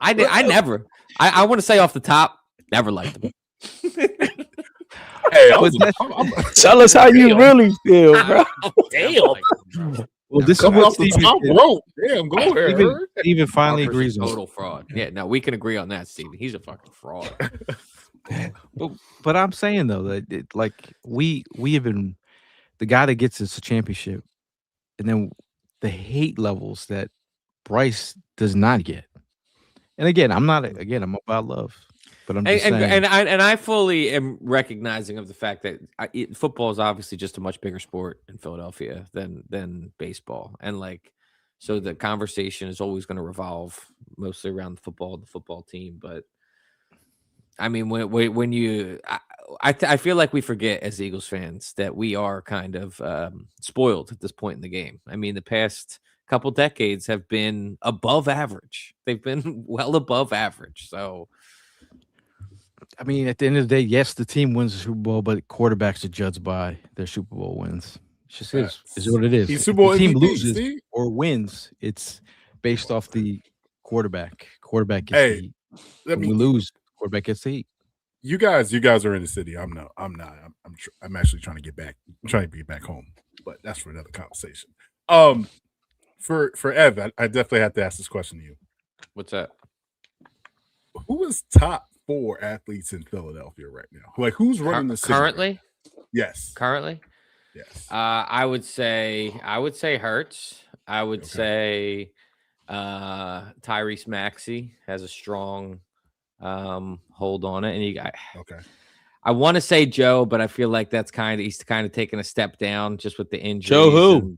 want to say off the top, never liked him. Hey, Tell us how you really feel, bro. Damn. Well, this is Coming what off the Steven top said. rope. Damn, go ahead. Steven finally Harper's agrees a on total fraud. Yeah, no, we can agree on that, Steven. He's a fucking fraud. But I'm saying though that we have been the guy that gets us a championship, and then the hate levels that Bryce does not get. And again, I'm about love, but I'm just saying. And I fully am recognizing of the fact that football is obviously just a much bigger sport in Philadelphia than baseball, and so the conversation is always going to revolve mostly around the football team. But I mean, I feel like we forget as Eagles fans that we are kind of spoiled at this point in the game. I mean, the past couple decades have been above average. They've been well above average. So, I mean, at the end of the day, yes, the team wins the Super Bowl, but quarterbacks are judged by their Super Bowl wins. It's just is what it is. He's If Super Bowl the team MVP, loses Steve. or wins, it's based off the quarterback. Quarterback gets the heat. When we lose, quarterback gets the heat. You guys are in the city. I'm not. I'm actually trying to get back. I'm trying to get back home, but that's for another conversation. For Ev, I definitely have to ask this question to you. what's that? Who is top 4 athletes in Philadelphia right now? Like, who's running the city currently? Yes. Currently, Yes. I would say Hurts. I would say Tyrese Maxey has a strong hold on it, and you got. Okay. I want to say Joe, but I feel like he's kind of taking a step down just with the injuries. Joe who?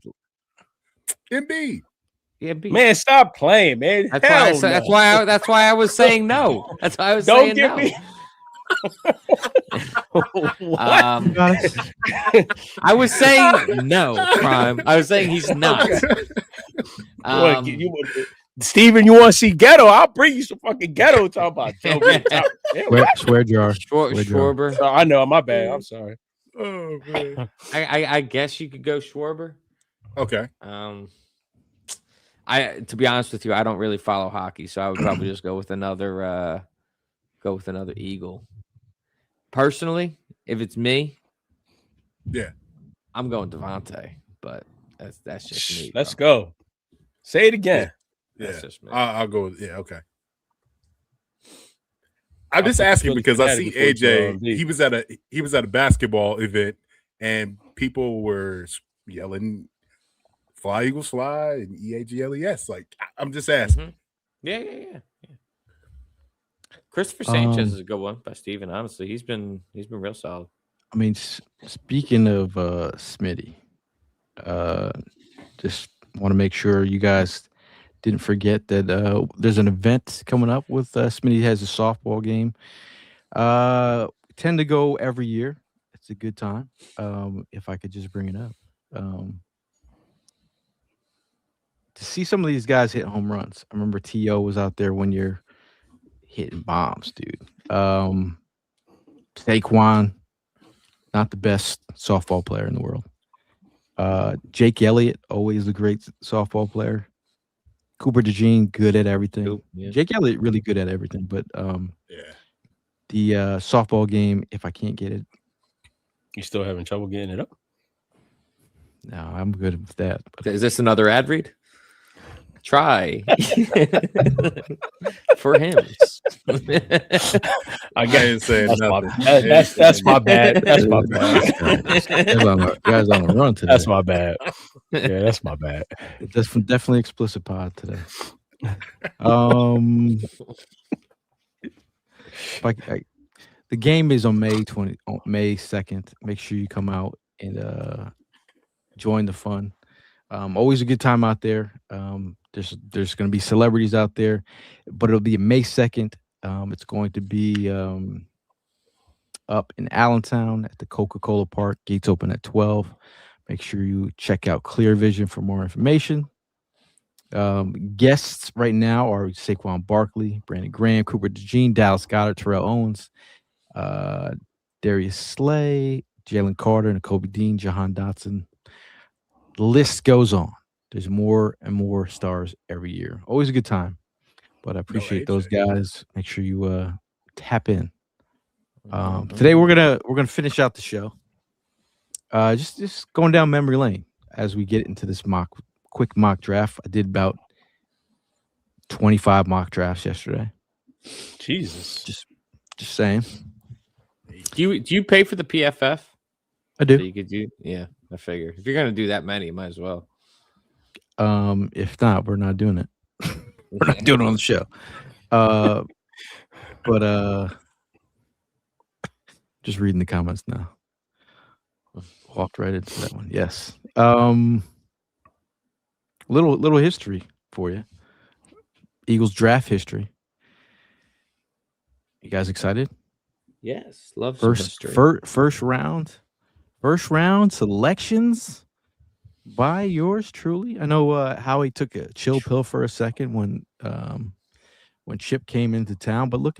Embiid. Yeah, Man, stop playing, man. That's why I was saying no. That's why I was saying no. I was saying no, Prime. I was saying he's not. Steven, you want to see ghetto? I'll bring you some fucking ghetto. Talk about Joe. Swear jar. Schwarber. I know. My bad. I'm sorry. Oh man. I guess you could go Schwarber. Okay. To be honest with you, I don't really follow hockey, so I would probably just go with another Eagle. Personally, if it's me, yeah, I'm going Devontae, but that's just me. Let's go. Say it again. Yeah, that's just me. I'll go with okay. I'm just asking because I see AJ. He was at a basketball event and people were yelling "Fly Eagles Fly" and EAGLES. Like, I'm just asking. Mm-hmm. Yeah. Christopher Sanchez is a good one by Steven. Honestly, he's been real solid. I mean, speaking of Smitty, just want to make sure you guys didn't forget that there's an event coming up with Smitty has a softball game. Tend to go every year. It's a good time. If I could just bring it up. To see some of these guys hit home runs. I remember T.O. was out there one year hitting bombs, dude. Saquon, not the best softball player in the world. Jake Elliott, always a great softball player. Cooper DeJean, good at everything. Yeah. Jake Elliott, really good at everything. But Yeah. the softball game, if I can't get it, You still having trouble getting it up? no, I'm good with that. Is this another ad read? Try for him. I ain't saying That's my, nothing. that's my bad. That's my bad. Guys on the run today. That's my bad. Yeah, that's my bad. That's definitely explicit pod today. The game is on May 2nd. Make sure you come out and join the fun. Always a good time out there. There's going to be celebrities out there, but it'll be May 2nd. It's going to be up in Allentown at the Coca-Cola Park. Gates open at 12. Make sure you check out Clear Vision for more information. Guests right now are Saquon Barkley, Brandon Graham, Cooper DeJean, Dallas Goedert, Terrell Owens, Darius Slay, Jalen Carter, and Kobe Dean, Jahan Dotson. The list goes on. There's more and more stars every year. Always a good time. But I appreciate those guys. Make sure you tap in. Today we're gonna finish out the show. Just going down memory lane as we get into this quick mock draft. I did about 25 mock drafts yesterday. Jesus. Just saying. Do you pay for the PFF? I do. So you could do, yeah. I figure if you're gonna do that many, you might as well. If not, we're not doing it. We're not doing it on the show. But just reading the comments now. Walked right into that one. Yes. Little history for you. Eagles draft history. You guys excited? Yes, love some history. First round selections by yours truly. I know Howie took a chill pill for a second when Chip came into town, but look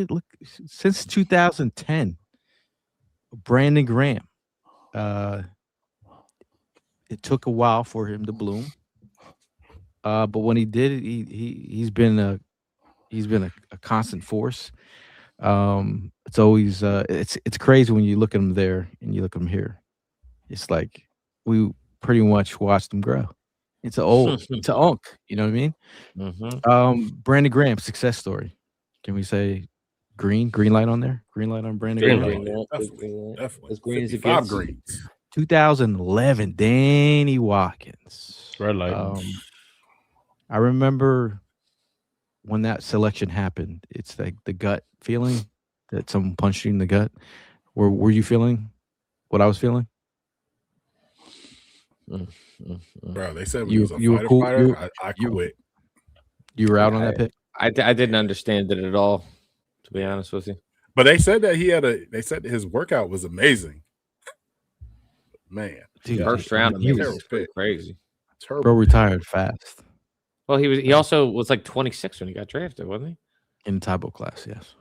since 2010, Brandon Graham. It took a while for him to bloom, but when he did, he's been a constant force. It's always it's crazy when you look at him there and you look at him here. It's like we pretty much watched him grow. It's it's an unk. You know what I mean? Mm-hmm. Brandon Graham success story. Can we say green light on there? Green light on Brandon Graham. Definitely. As green as it 55 gets. greens. 2011, Danny Watkins. Red light. I remember when that selection happened. It's like the gut feeling that someone punched you in the gut. Were you feeling what I was feeling? Bro, they said You- was a you were fighter. cool- fighter. you- I you- quit. You were out on that pick. I didn't understand it at all, to be honest with you. But they said that they said that his workout was amazing. Man, Dude, First round, he it was, was pretty crazy. terrible. bro retired fast Well, he also was like 26 when he got drafted, wasn't he? in the Tybo class. Yes.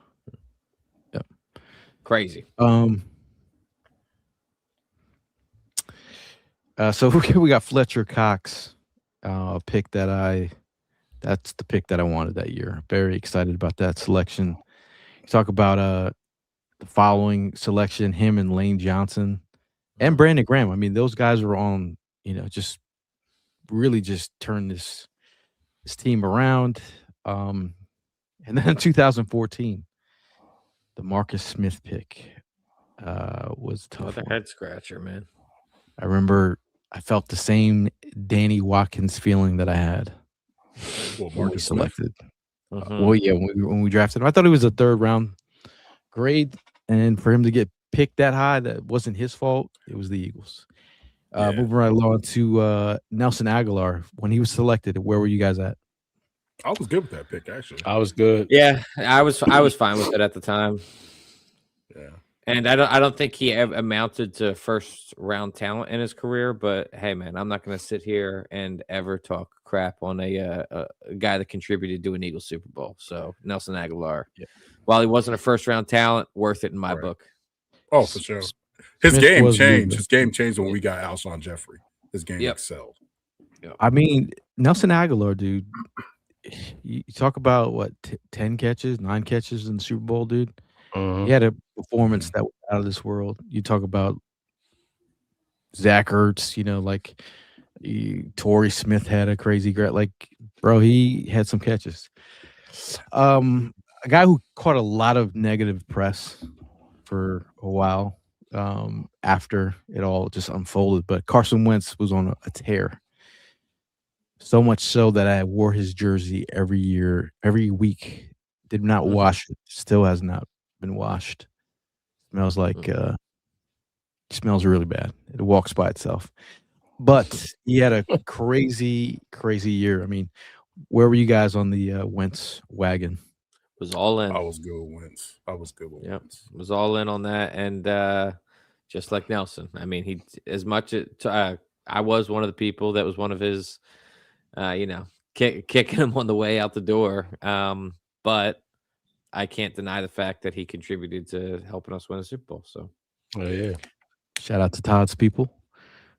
Crazy. So we got Fletcher Cox, pick that's the pick that I wanted that year. Very excited about that selection. You talk about the following selection, him and Lane Johnson and Brandon Graham. I mean, those guys were on, just really just turned this team around. And then in 2014, the Marcus Smith pick was a tough. Another one. head scratcher, man. I remember I felt the same Danny Watkins feeling that I had Well, when we Marcus Smith. selected. Mhm. Well, yeah, when we drafted him, I thought he was a third round grade, and for him to get picked that high, that wasn't his fault. It was the Eagles. Yeah. Moving right along to Nelson Aguilar. When he was selected, where were you guys at? I was good with that pick, actually. I was good. Yeah, I was fine with it at the time. Yeah. And I don't think he amounted to first round talent in his career, but hey, man, I'm not going to sit here and ever talk crap on a guy that contributed to an Eagles Super Bowl. So Nelson Aguilar, Yeah. while he wasn't a first round talent, worth it in my Right. book. Oh, for sure. His Smith game was changed. good. His game changed when we got Alshon Jeffrey. His game Yep. excelled. I mean, Nelson Aguilar, dude. You talk about what 10 catches, 9 catches in the Super Bowl, dude. Mhm. He had a performance that was out of this world. You talk about Zach Ertz, like Torrey Smith had a crazy like, bro, he had some catches. A guy who caught a lot of negative press for a while after it all just unfolded, but Carson Wentz was on a tear. So much so that I wore his jersey every year, every week. Did not wash it. Still has not been washed. Smells like smells really bad. It walks by itself. But he had a crazy, crazy year. I mean, where were you guys on the Wentz wagon? Was all in. I was good with Wentz. Yep, was all in on that, and just like Nelson, I mean, he as much as I was one of the people that was one of his, kicking him on the way out the door. But I can't deny the fact that he contributed to helping us win a Super Bowl. So, Oh yeah. Shout out to Todd's people.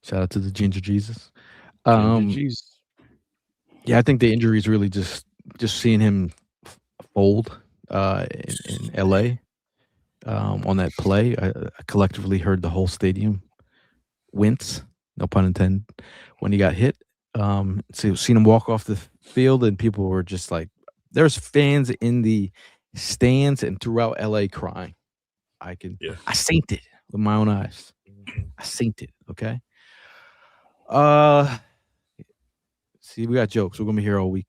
Shout out to the Ginger Jesus. Jesus. Yeah, I think the injury is really just seeing him fold in LA on that play. I collectively heard the whole stadium wince, no pun intended, when he got hit. So seen him walk off the field, and people were just like, there's fans in the stands and throughout LA crying. I seen it with my own eyes. I seen it. Okay. See, we got jokes. We're gonna be here all week.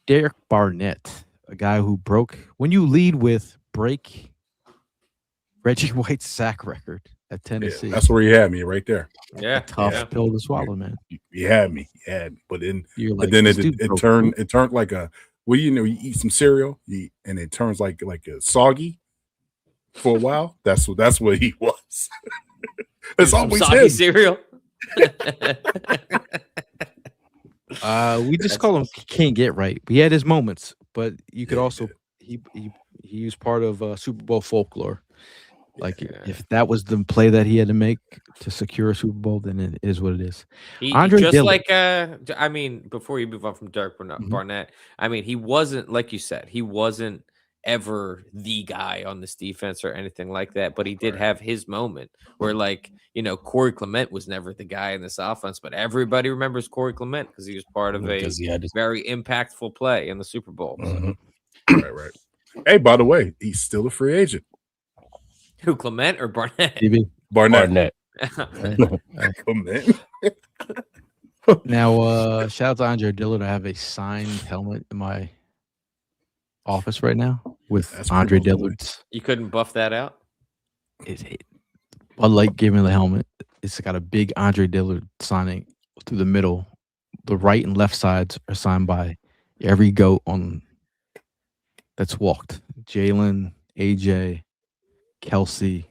Derek Barnett, a guy who broke when you lead with break Reggie White's sack record at Tennessee. Yeah, that's where he had me right there. Yeah, tough pill to swallow, man. He had me. But then, You're but like, then this it dude broke turned. through. It turned like a. Well, you eat some cereal, and it turns like a soggy for a while. That's what he was. It's always soggy him. cereal. We just call him can't get right. He had his moments, but you could also he used part of Super Bowl folklore. Like if that was the play that he had to make to secure a Super Bowl, then it is what it is. Andre Just Dillard. like I mean, before you move on from Derek Barnett, I mean, he wasn't, like you said, he wasn't ever the guy on this defense or anything like that, but he did have his moment where, like, Corey Clement was never the guy in this offense, but everybody remembers Corey Clement because he was part of a very impactful play in the Super Bowl. So. Right. Hey, by the way, he's still a free agent. Who, Clement or Barnett? Barnett. Clement. Now, shout out to Andre Dillard. I have a signed helmet in my office right now with Andre Dillard's. You couldn't buff that out? Bud Light gave me the helmet. It's got a big Andre Dillard signing through the middle. The right and left sides are signed by every GOAT that's walked. Jalen, AJ, Kelsey,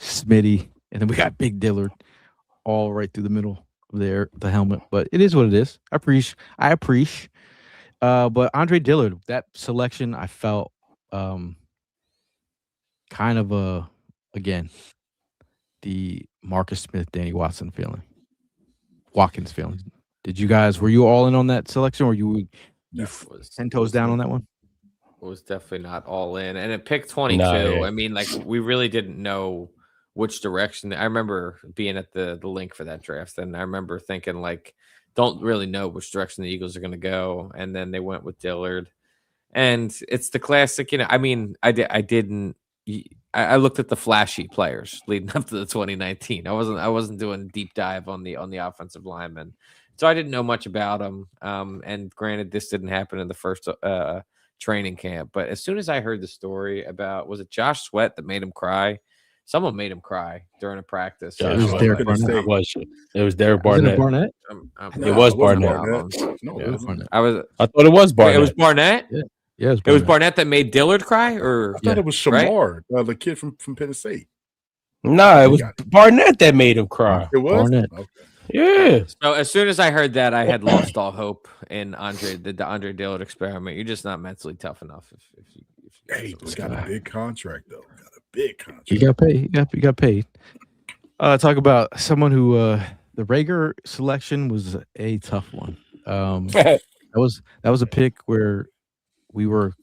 Smitty, and then we got Big Dillard all right through the middle of the helmet. But it is what it is. I appreciate. But Andre Dillard, that selection, I felt kind of again, the Marcus Smith, Danny Watkins feeling. Were you all in on that selection, or you 10 toes down on that one? It was definitely not all in. And at pick 22, I mean, like, we really didn't know which direction. I remember being at the link for that draft, and I remember thinking, like, don't really know which direction the Eagles are going to go. And then they went with Dillard. And it's the classic, I mean, I looked at the flashy players leading up to the 2019. I wasn't doing a deep dive on the offensive linemen. So I didn't know much about them. And granted, this didn't happen in the first training camp. But as soon as I heard the story about, was it Josh Sweat that made him cry? Someone made him cry during a practice. Yeah, It was I Derek couldn't Barnett. say. It was Derek Was it Barnett. Barnett? It was wasn't Barnett. No, It it was wasn't. Barnett. I thought it was Barnett. It was Barnett. Yeah, it was It was Barnett. Barnett that made Dillard cry, or I thought it was Shamar, the kid from Penn State. Nah, it was Barnett that made him cry. It was Barnett. Okay. Yeah. So as soon as I heard that, I had lost all hope in the Andre Dillard experiment. You're just not mentally tough enough. If you Hey, but got a big contract though. Got a big contract. He got paid. He got paid. Talk about someone who the Rager selection was a tough one. That was a pick where we were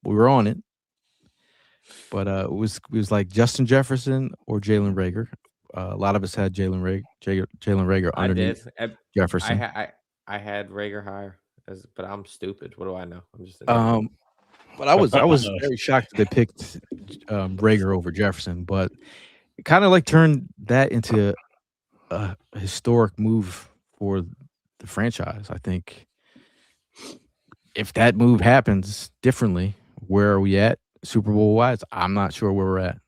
on it, but it was like Justin Jefferson or Jalen Rager. A lot of us had Jalen Rager I underneath did. Jefferson. I had Rager higher, but I'm stupid. What do I know? I'm just but I was very shocked that they picked Rager over Jefferson, but it kind of like turned that into a historic move for the franchise. I think if that move happens differently, where are we at Super Bowl wise? I'm not sure where we're at.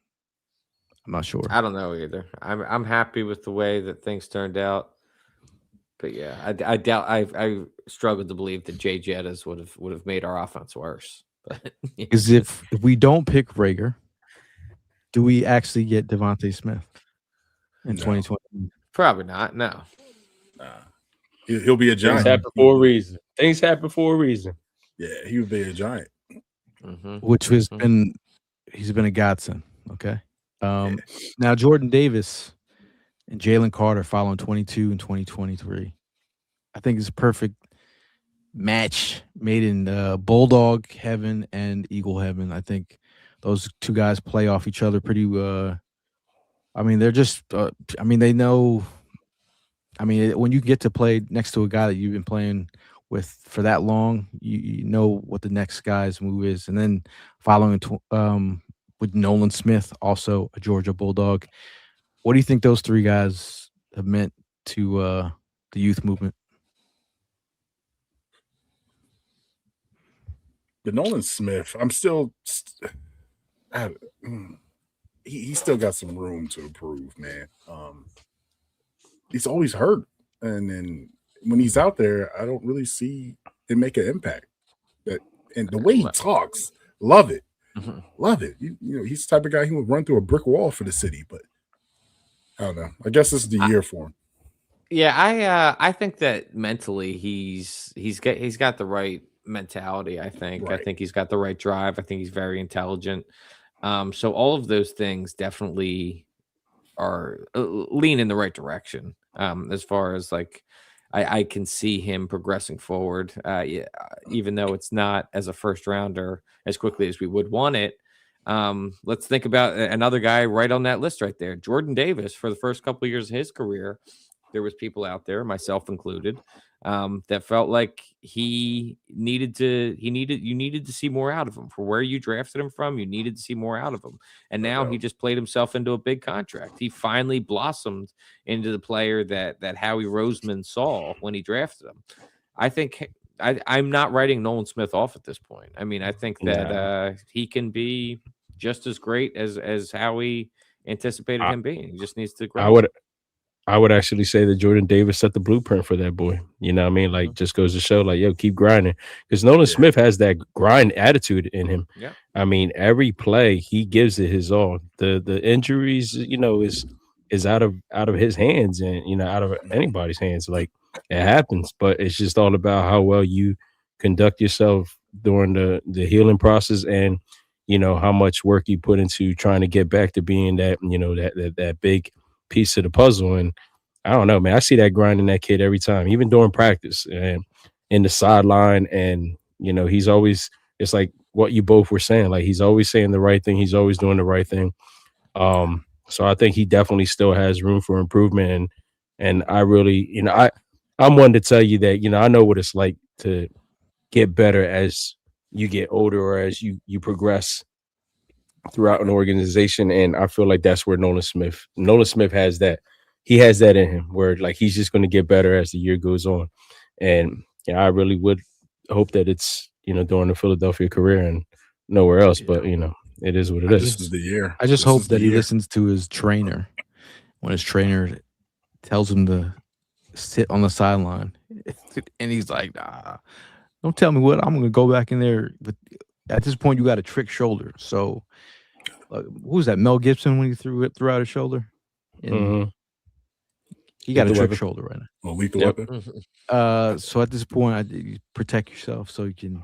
I'm not sure. I don't know either. I'm happy with the way that things turned out, but yeah, I doubt. I struggled to believe that Jay Jettas would have made our offense worse. But Because if we don't pick Rager, do we actually get Devontae Smith in 2020? Probably not. No. He'll be a Things giant. happen for a reason. Things happen for a reason. Yeah, he would be a giant. Which has been he's been a godsend. Okay. Now Jordan Davis and Jalen Carter following 22 and 2023. I think it's a perfect match made in Bulldog heaven and Eagle heaven. I think those two guys play off each other pretty. I mean, they're just. I mean, they know. I mean, when you get to play next to a guy that you've been playing with for that long, you know what the next guy's move is, and then following with Nolan Smith, also a Georgia Bulldog. What do you think those three guys have meant to the youth movement? But Nolan Smith, I'm still. He still got some room to improve, man. He's always hurt, and then when he's out there, I don't really see him make an impact. And the way he talks, love it. Love it. You know, he's the type of guy who would run through a brick wall for the city, but I don't know. I guess this is the year for him. Yeah, I think that mentally he's got the right mentality. I think he's got the right drive. I think he's very intelligent. So all of those things definitely are lean in the right direction. As far as like I can see him progressing forward. Yeah, even though it's not as a first rounder as quickly as we would want it. Let's think about another guy right on that list right there, Jordan Davis. For the first couple of years of his career, there was people out there, myself included, that felt like you needed to see more out of him. For where you drafted him from, you needed to see more out of him. And now he just played himself into a big contract. He finally blossomed into the player that Howie Roseman saw when he drafted him. I think I'm not writing Nolan Smith off at this point. I mean, I think that he can be just as great as Howie anticipated him being. He just needs to grow. I would actually say that Jordan Davis set the blueprint for that boy. You know what I mean? Like, just goes to show, like, yo, keep grinding. Because Nolan Smith has that grind attitude in him. Yeah. I mean, every play, he gives it his all. The injuries, you know, is out of his hands and, you know, out of anybody's hands. Like, it happens. But it's just all about how well you conduct yourself during the healing process and, you know, how much work you put into trying to get back to being that, you know, that big piece of the puzzle. And I don't know, man, I see that grind in that kid every time, even during practice and in the sideline. And, you know, he's always, it's like what you both were saying, like he's always saying the right thing. He's always doing the right thing. So I think he definitely still has room for improvement. And I really, you know, I'm one to tell you that, you know, I know what it's like to get better as you get older or as you progress throughout an organization. And I feel like that's where Nolan Smith has that. He has that in him where like he's just going to get better as the year goes on. And you know, I really would hope that it's, you know, during the Philadelphia career and nowhere else. But, you know, it is what it This is. is the year. I just This hope is the that he year. listens to his trainer when his trainer tells him to sit on the sideline, and he's like, "Nah, don't tell me what I'm going to go back in there." But at this point, you got a trick shoulder. So, who was that? Mel Gibson when he threw out his shoulder, and Mhm. he got a Lethal trick Weapon. shoulder right now. A lethal Yep. weapon. So at this point, you protect yourself so you can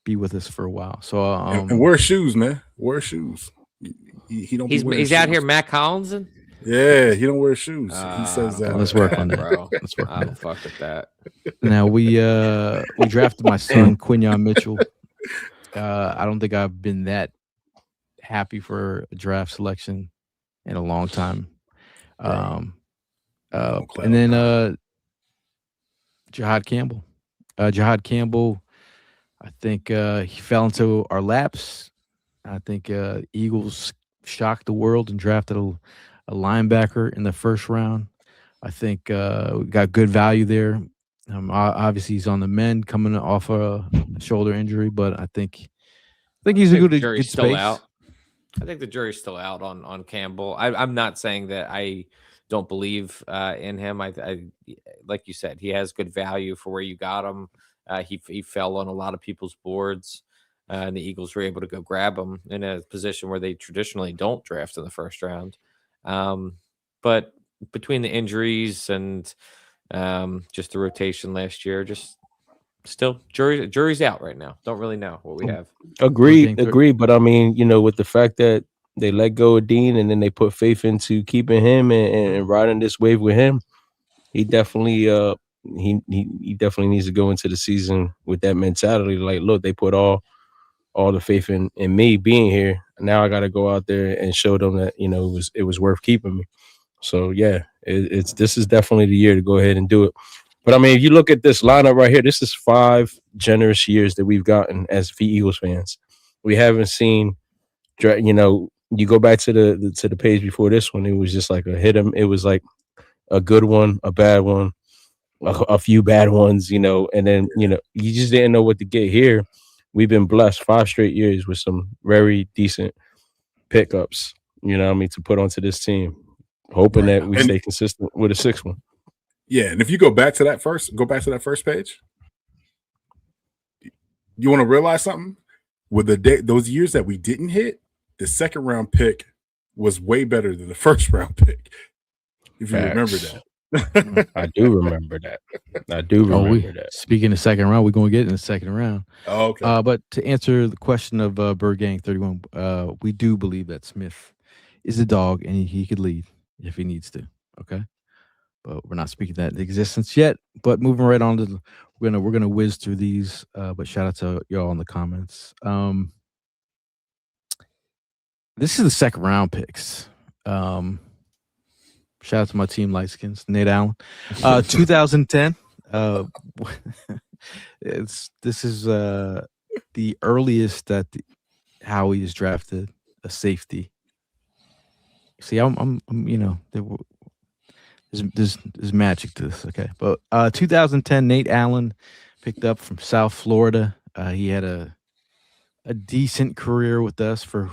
be with us for a while. So And wear shoes, man. Wear shoes. He don't. He's out here, Matt Collinson. Yeah, he don't wear shoes. He says that. Let's work on that, bro. Let's work I on don't that. fuck with that. Now we drafted my son Quinyon Mitchell. I don't think I've been that happy for a draft selection in a long time. And then Jihad Campbell. Jihad Campbell, I think he fell into our laps. I think Eagles shocked the world and drafted a linebacker in the first round. I think we got good value there. Obviously, he's on the mend, coming off a shoulder injury, but I think he's a good jury's space. still out. I think the jury's still out on Campbell. I'm not saying that I don't believe in him. I like you said, he has good value for where you got him. He fell on a lot of people's boards, and the Eagles were able to go grab him in a position where they traditionally don't draft in the first round. But between the injuries and just the rotation last year, just still jury's out right now. Don't really know what we have. Agreed. But I mean, with the fact that they let go of Dean and then they put faith into keeping him and riding this wave with him, he definitely he definitely needs to go into the season with that mentality. Like, look, they put all the faith in me being here. Now I got to go out there and show them that it was worth keeping me. So yeah, this is definitely the year to go ahead and do it. But I mean, if you look at this lineup right here, this is 5 generous years that we've gotten as Eagles fans. We haven't seen, you go back to the page before this one, it was just like a hit 'em. It was like a good one, a bad one, a few bad ones, and then you just didn't know what to get here. We've been blessed 5 straight years with some very decent pickups, to put onto this team, hoping that we stay consistent with a 6th one. Yeah, and if you go back to that first page, you want to realize something? With those years that we didn't hit, the 2nd round pick was way better than the 1st round pick. If you remember that. I do remember that. that. Speaking of 2nd round, we're going to get in the 2nd round. Oh, okay. But to answer the question of Bird Gang 31, we do believe that Smith is a dog and he could lead if he needs to. Okay. But we're not speaking that into existence yet. But moving right on to we're gonna whiz through these. But shout out to y'all in the comments. This is the 2nd round picks. Shout out to my team Lightskins, Nate Allen. 2010. This is the earliest that Howie is drafted a safety. See, I'm there's magic to this, okay? But 2010, Nate Allen picked up from South Florida. He had a decent career with us for,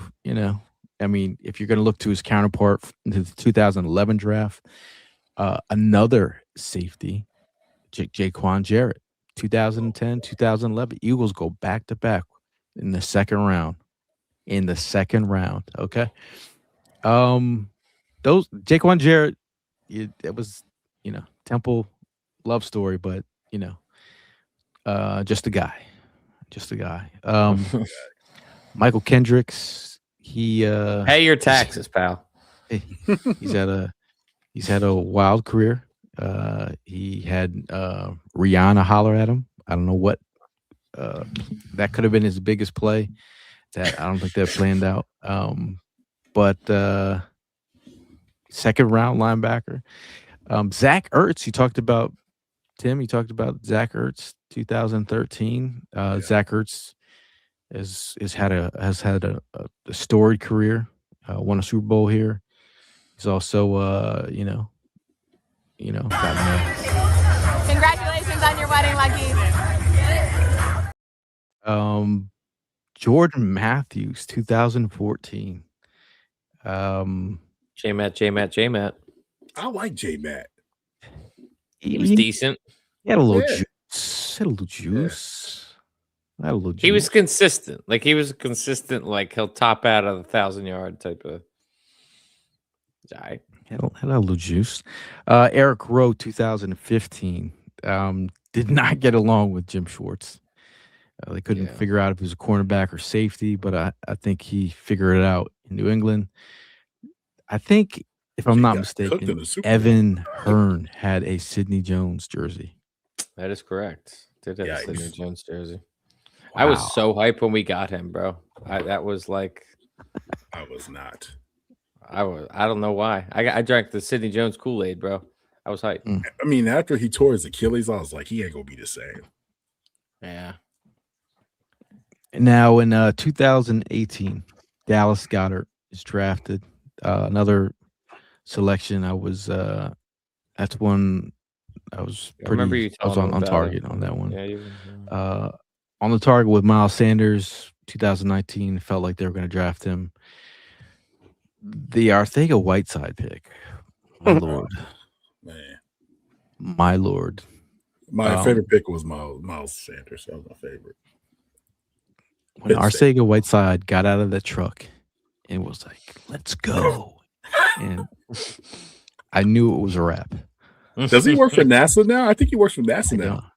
I mean, if you're going to look to his counterpart in the 2011 draft, another safety, Jaquan Jarrett, 2010, 2011. Eagles go back to back in the 2nd round. Okay. Those Jaquan Jarrett, it was, Temple love story, but just a guy. Michael Kendricks, he pay your taxes, pal. He's had a wild career. He had Rihanna holler at him. I don't know what that could have been his biggest play. That I don't think they're planned out. But 2nd round linebacker. Zach Ertz, you talked about Tim. You talked about Zach Ertz, 2013. Zach Ertz has had a storied career. Won a Super Bowl here. He's also gotten Congratulations on your wedding, Lucky. Jordan Matthews, 2014. J-Matt. I like J Matt. He was decent. He had a little Yeah. juice. Had a little juice. Had a little juice. He was consistent. Like he was consistent. Like he'll top out of the 1,000-yard type of guy. Had a little juice. Eric Rowe, 2015. Did not get along with Jim Schwartz. They couldn't figure out if he was a cornerback or safety, but I think he figured it out in New England. I think, if I'm not mistaken, Evan Hearn had a Sidney Jones jersey. That is correct. Did have a Sidney Jones jersey. Wow. I was so hyped when we got him, bro. That was like, I was not. I don't know why. I drank the Sidney Jones Kool-Aid, bro. I was hyped. I mean, after he tore his Achilles, I was like, he ain't gonna be the same. Yeah. Now in 2018, Dallas Goedert is drafted. Another selection. That's one I was pretty. I remember you I was on target on that one. Yeah, on the target with Miles Sanders, 2019. Felt like they were going to draft him. The Arcega-Whiteside pick. My lord. Man. My lord. My favorite pick was Miles Sanders. That was my favorite. When Arcega-Whiteside got out of that truck and was like, let's go. And I knew it was a wrap. Does he work for NASA now? I think he works for NASA now.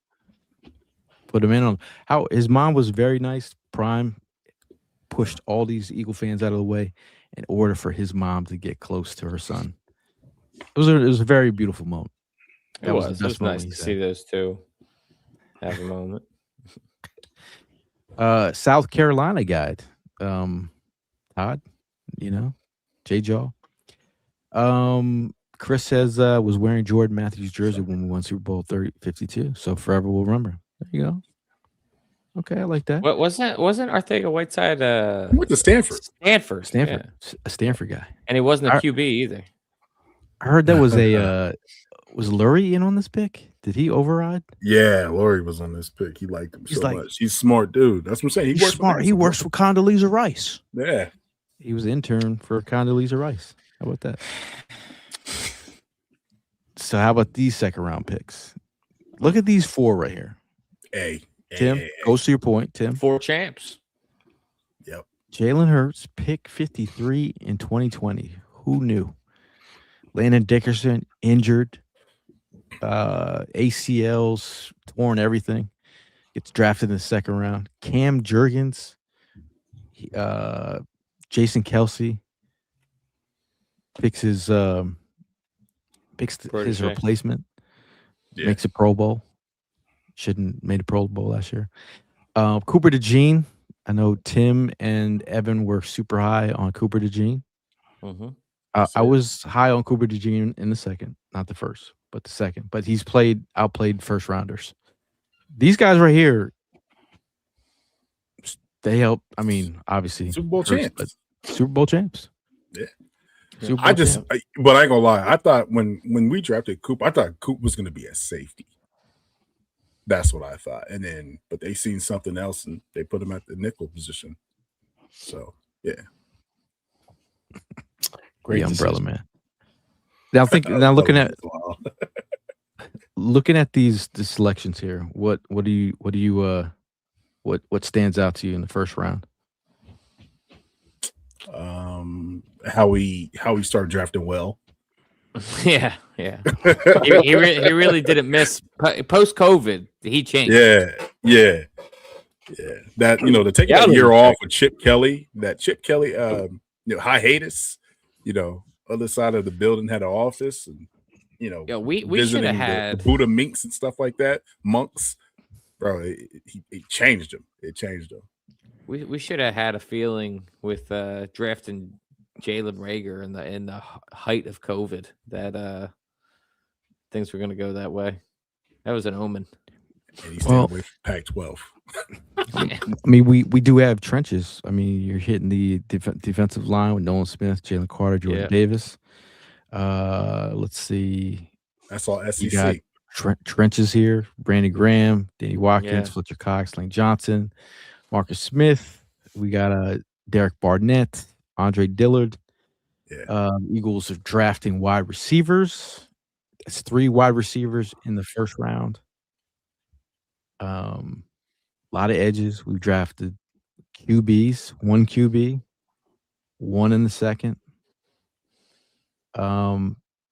Put him in on how his mom was very nice. Prime pushed all these Eagle fans out of the way in order for his mom to get close to her son. It was a very beautiful moment. It was nice to see those two have a moment. South Carolina guy, Todd, J-Jaw. Chris says was wearing Jordan Matthews' jersey when we won Super Bowl 52. So forever we'll remember. There you go. Okay, I like that. What wasn't Arcega-Whiteside? He went to Stanford. Stanford, a Stanford guy, and he wasn't a QB either. I heard that was was Lurie in on this pick? Did he override? Yeah, Lurie was on this pick. He liked him so much. He's a smart dude. That's what I'm saying. He's smart. He works for Condoleezza Rice. Yeah, he was intern for Condoleezza Rice. How about that? So how about these second round picks? Look at these four right here. Tim, goes to your point, Tim. 4 champs. Yep. Jalen Hurts, pick 53 in 2020. Who knew? Landon Dickerson, injured. ACLs, torn everything. Gets drafted in the second round. Cam Jurgens, Jason Kelsey picks his replacement. Yeah. Makes a Pro Bowl. Shouldn't made a Pro Bowl last year. Cooper DeJean. I know Tim and Evan were super high on Cooper DeJean. Mm-hmm. I was high on Cooper DeJean in the second, not the first, but the second. But he's outplayed first rounders. These guys right here, they help. I mean, obviously Super Bowl champs. Super Bowl champs. Yeah. But I ain't gonna lie. I thought when we drafted Coop, I thought Coop was gonna be a safety. That's what I thought. But they seen something else and they put him at the nickel position. So yeah. Great umbrella, man. Now looking at the selections here, what stands out to you in the first round? How we started drafting well. Yeah. he really didn't miss post COVID. He changed. Yeah. That to take that year off with Chip Kelly, hiatus. Other side of the building had an office, and we should have had the Buddha minks and stuff like that. Monks, bro, it changed them. It changed them. We should have had a feeling with drafting Jalen Reagor in the height of COVID that things were going to go that way. That was an omen. And he stayed away from Pac-12. I mean, we do have trenches. I mean, you're hitting the defensive line with Nolan Smith, Jalen Carter, Jordan Davis. Let's see. That's all SEC. You got trenches here. Brandon Graham, Danny Watkins, Fletcher Cox, Lane Johnson, Marcus Smith, We got Derek Barnett, Andre Dillard. Yeah. Eagles are drafting wide receivers. It's 3 wide receivers in the first round. A lot of edges. We've drafted QBs, 1 QB, 1 in the second.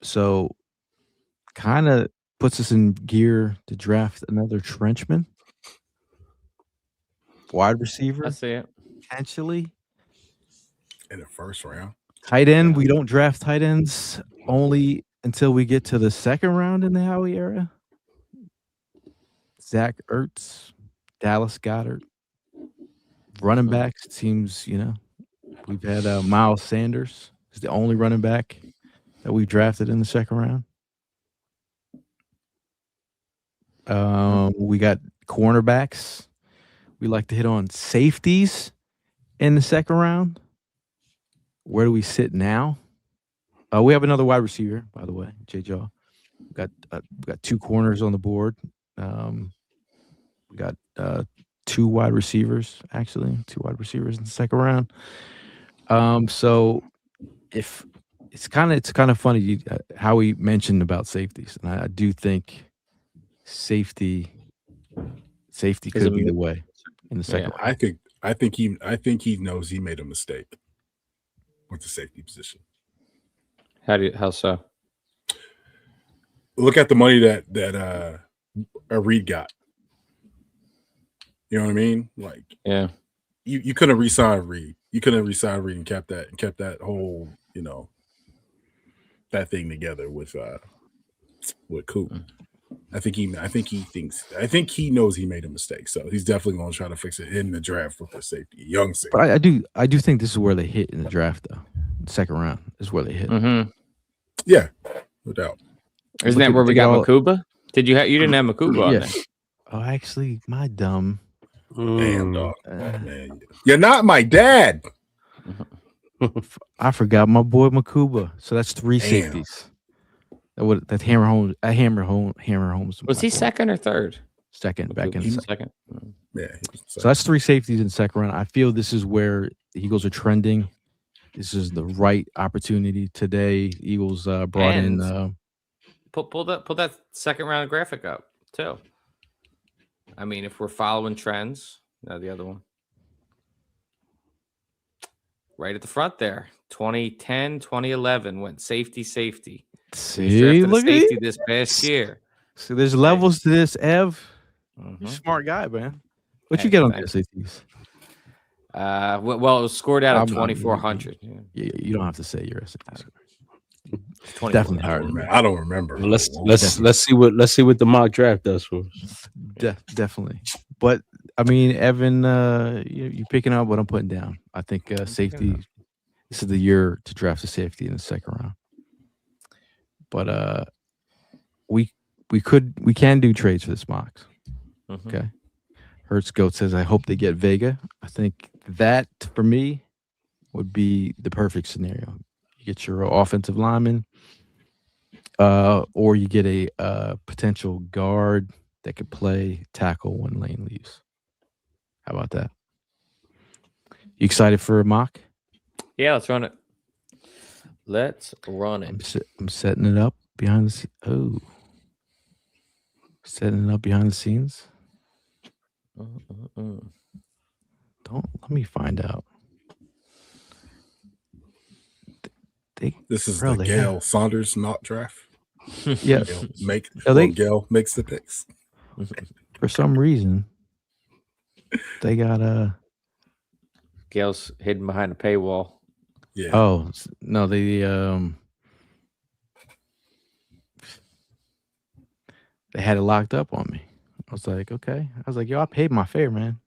So kind of puts us in gear to draft another trenchman, wide receiver, I see it. potentially. In the first round. Tight end, Yeah. we don't draft tight ends only until we get to the second round in the Howie era. Zach Ertz, Dallas Goedert. Running backs, it seems, we've had Miles Sanders is the only running back that we drafted in the second round. We got cornerbacks. We like to hit on safeties in the second round. Where do we sit now? We have another wide receiver, by the way, Jaw. We got 2 corners on the board. We got 2 wide receivers, actually, 2 wide receivers in the second round. So if it's kind of funny how we mentioned about safeties, and I do think safety could be the way in the second round. I think he knows he made a mistake with the safety position. How so? Look at the money that Reed got. You know what I mean? Like, Yeah, you couldn't re-sign Reed. You couldn't re-sign Reed and kept that whole, that thing together with Coop. I think he knows he made a mistake. So he's definitely going to try to fix it in the draft with the safety, young safety. But I do think this is where they hit in the draft, though. The second round is where they hit. Mm-hmm. Yeah, no doubt. Isn't that where we got Makuba? You didn't have Makuba on there? Oh, actually, my dumb. Damn, dog. Man, you're not my dad. I forgot my boy Makuba. So that's 3 safeties. That hammer home. Was he second or third? Second, back in the second. Yeah. So that's 3 safeties in the second round. I feel this is where the Eagles are trending. This is the right opportunity today. Eagles brought in. Pull that second round graphic up too. I mean, if we're following trends, the other one. Right at the front there. 2010, 2011 went safety. See, look at safety this past year. So there's levels to this, Ev. You're a smart guy, man. What you get on the safeties? Well, it was scored out of 2,400. Yeah, you don't have to say your SAT. Definitely higher than that. I don't remember. Let's see what the mock draft does for us. Definitely. But I mean, Evan, you picking up what I'm putting down. I think safety. This is the year to draft a safety in the second round. But we can do trades for this mock. Okay. Hertz Goat says, I hope they get Vega. I think that for me would be the perfect scenario. You get your offensive lineman, or you get a potential guard that could play tackle when Lane leaves. How about that? You excited for a mock? Yeah, let's run it. Let's run it. I'm setting it up behind the setting it up behind the scenes. Don't let me find out. This is the Gail Saunders mock draft. Yeah, Gail makes the picks. For some reason, they got Gail's hidden behind a paywall. Yeah. Oh no, they had it locked up on me. I was like, okay. I was like, yo, I paid my fare, man.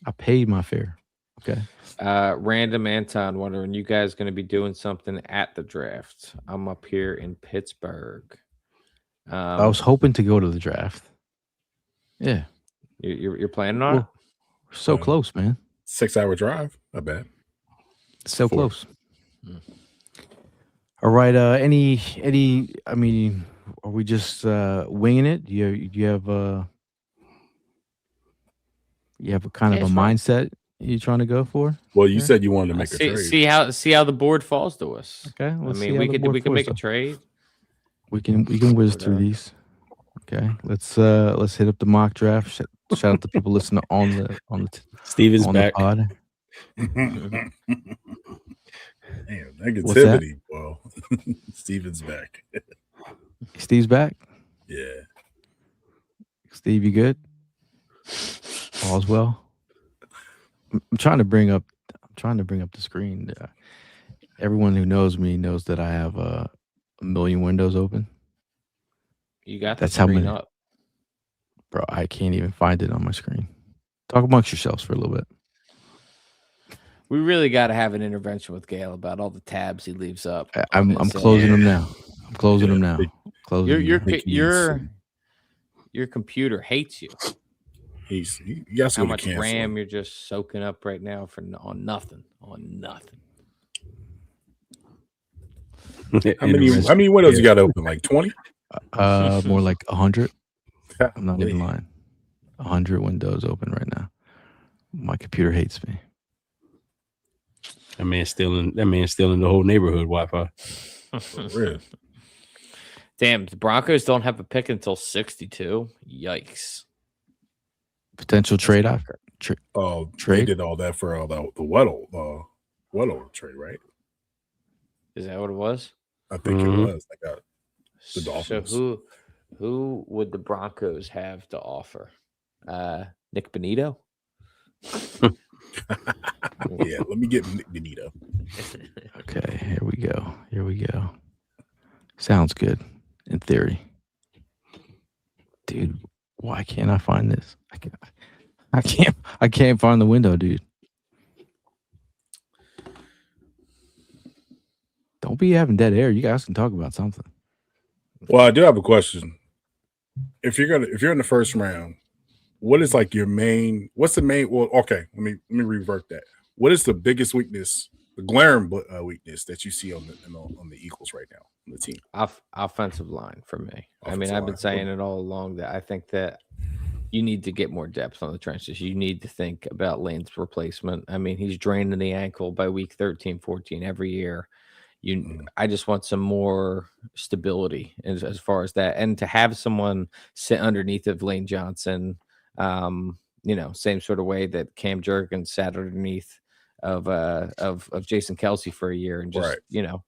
I paid my fare. Okay. Random Anton wondering, you guys going to be doing something at the draft? I'm up here in Pittsburgh. I was hoping to go to the draft. Yeah. You're planning on it? We're so close, man. 6-hour drive. Not bad. So close. All right. Any? I mean, are we just winging it? You have a kind of a mindset you trying to go for? Well, you Yeah. said you wanted to make a trade. See how the board falls to us. Okay, I let's mean, see how we the could board make falls. a trade. We can whiz through these. Okay, let's hit up the mock draft. Shout out to people listening on Steven's the back. pod. Damn, What's that? negativity. Well, Steven's back. Steve's back. Yeah. Steve, you good? All's well. I'm trying to bring up the screen. Everyone who knows me knows that I have a million windows open. You got That's the how screen many- up. Bro, I can't even find it on my screen. Talk amongst yourselves for a little bit. We really got to have an intervention with Gail about all the tabs he leaves up. I'm closing them now. I'm closing them now. Closing Your computer hates you. You got How much RAM you're just soaking up right now on nothing. How many windows you got open? Like 20? More like 100. I'm not even lying. 100 windows open right now. My computer hates me. That man's stealing the whole neighborhood Wi-Fi. Really? Damn, the Broncos don't have a pick until 62. Yikes. Potential trade. They did all that for the Weddle trade, right? Is that what it was? I think it was. I got the Dolphins. So who would the Broncos have to offer? Nick Benito? Yeah, let me get Nick Benito. Okay, here we go. Sounds good in theory. Dude, why can't I find this? I can't find the window, dude. Don't be having dead air. You guys can talk about something. Well, I do have a question. If you're in the first round, what is like what's the main? Well, okay, let me revert that. What is the biggest weakness, the glaring weakness that you see on the Eagles right now on the team? Offensive line for me. I've been saying it all along that I think that you need to get more depth on the trenches. You need to think about Lane's replacement. I mean, he's draining the ankle by week 13, 14 every year. I just want some more stability as far as that, and to have someone sit underneath of Lane Johnson, same sort of way that Cam Jurgens sat underneath of Jason Kelsey for a year and just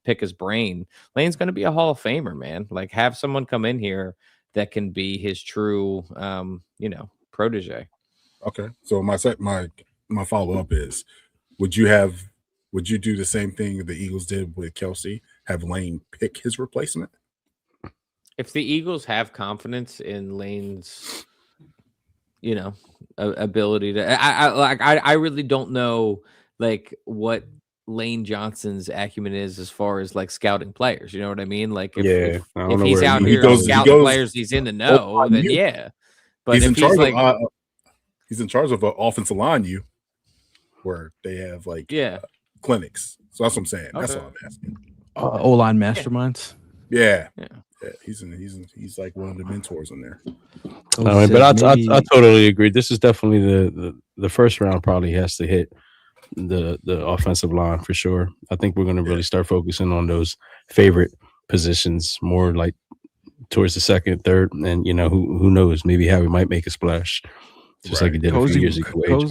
pick his brain. Lane's going to be a Hall of Famer, man. Like, have someone come in here that can be his true protege. Okay, so my follow up is, would you do the same thing the Eagles did with Kelsey? Have Lane pick his replacement? If the Eagles have confidence in Lane's, ability to, I really don't know like what Lane Johnson's acumen is as far as like scouting players. You know what I mean? Like if he's out here scouting players, he's in the know. Then yeah, but he's if in charge he's like, he's in charge of an offensive line, where they have clinics. So that's what I'm saying. Okay. That's all I'm asking. O-line masterminds. Yeah. He's like one of the mentors in there. But I totally agree. This is definitely the first round. Probably has to hit the offensive line for sure. I think we're going to really start focusing on those favorite positions more, like towards the second, third, and who knows? Maybe Howie might make a splash, just like he did a few years ago.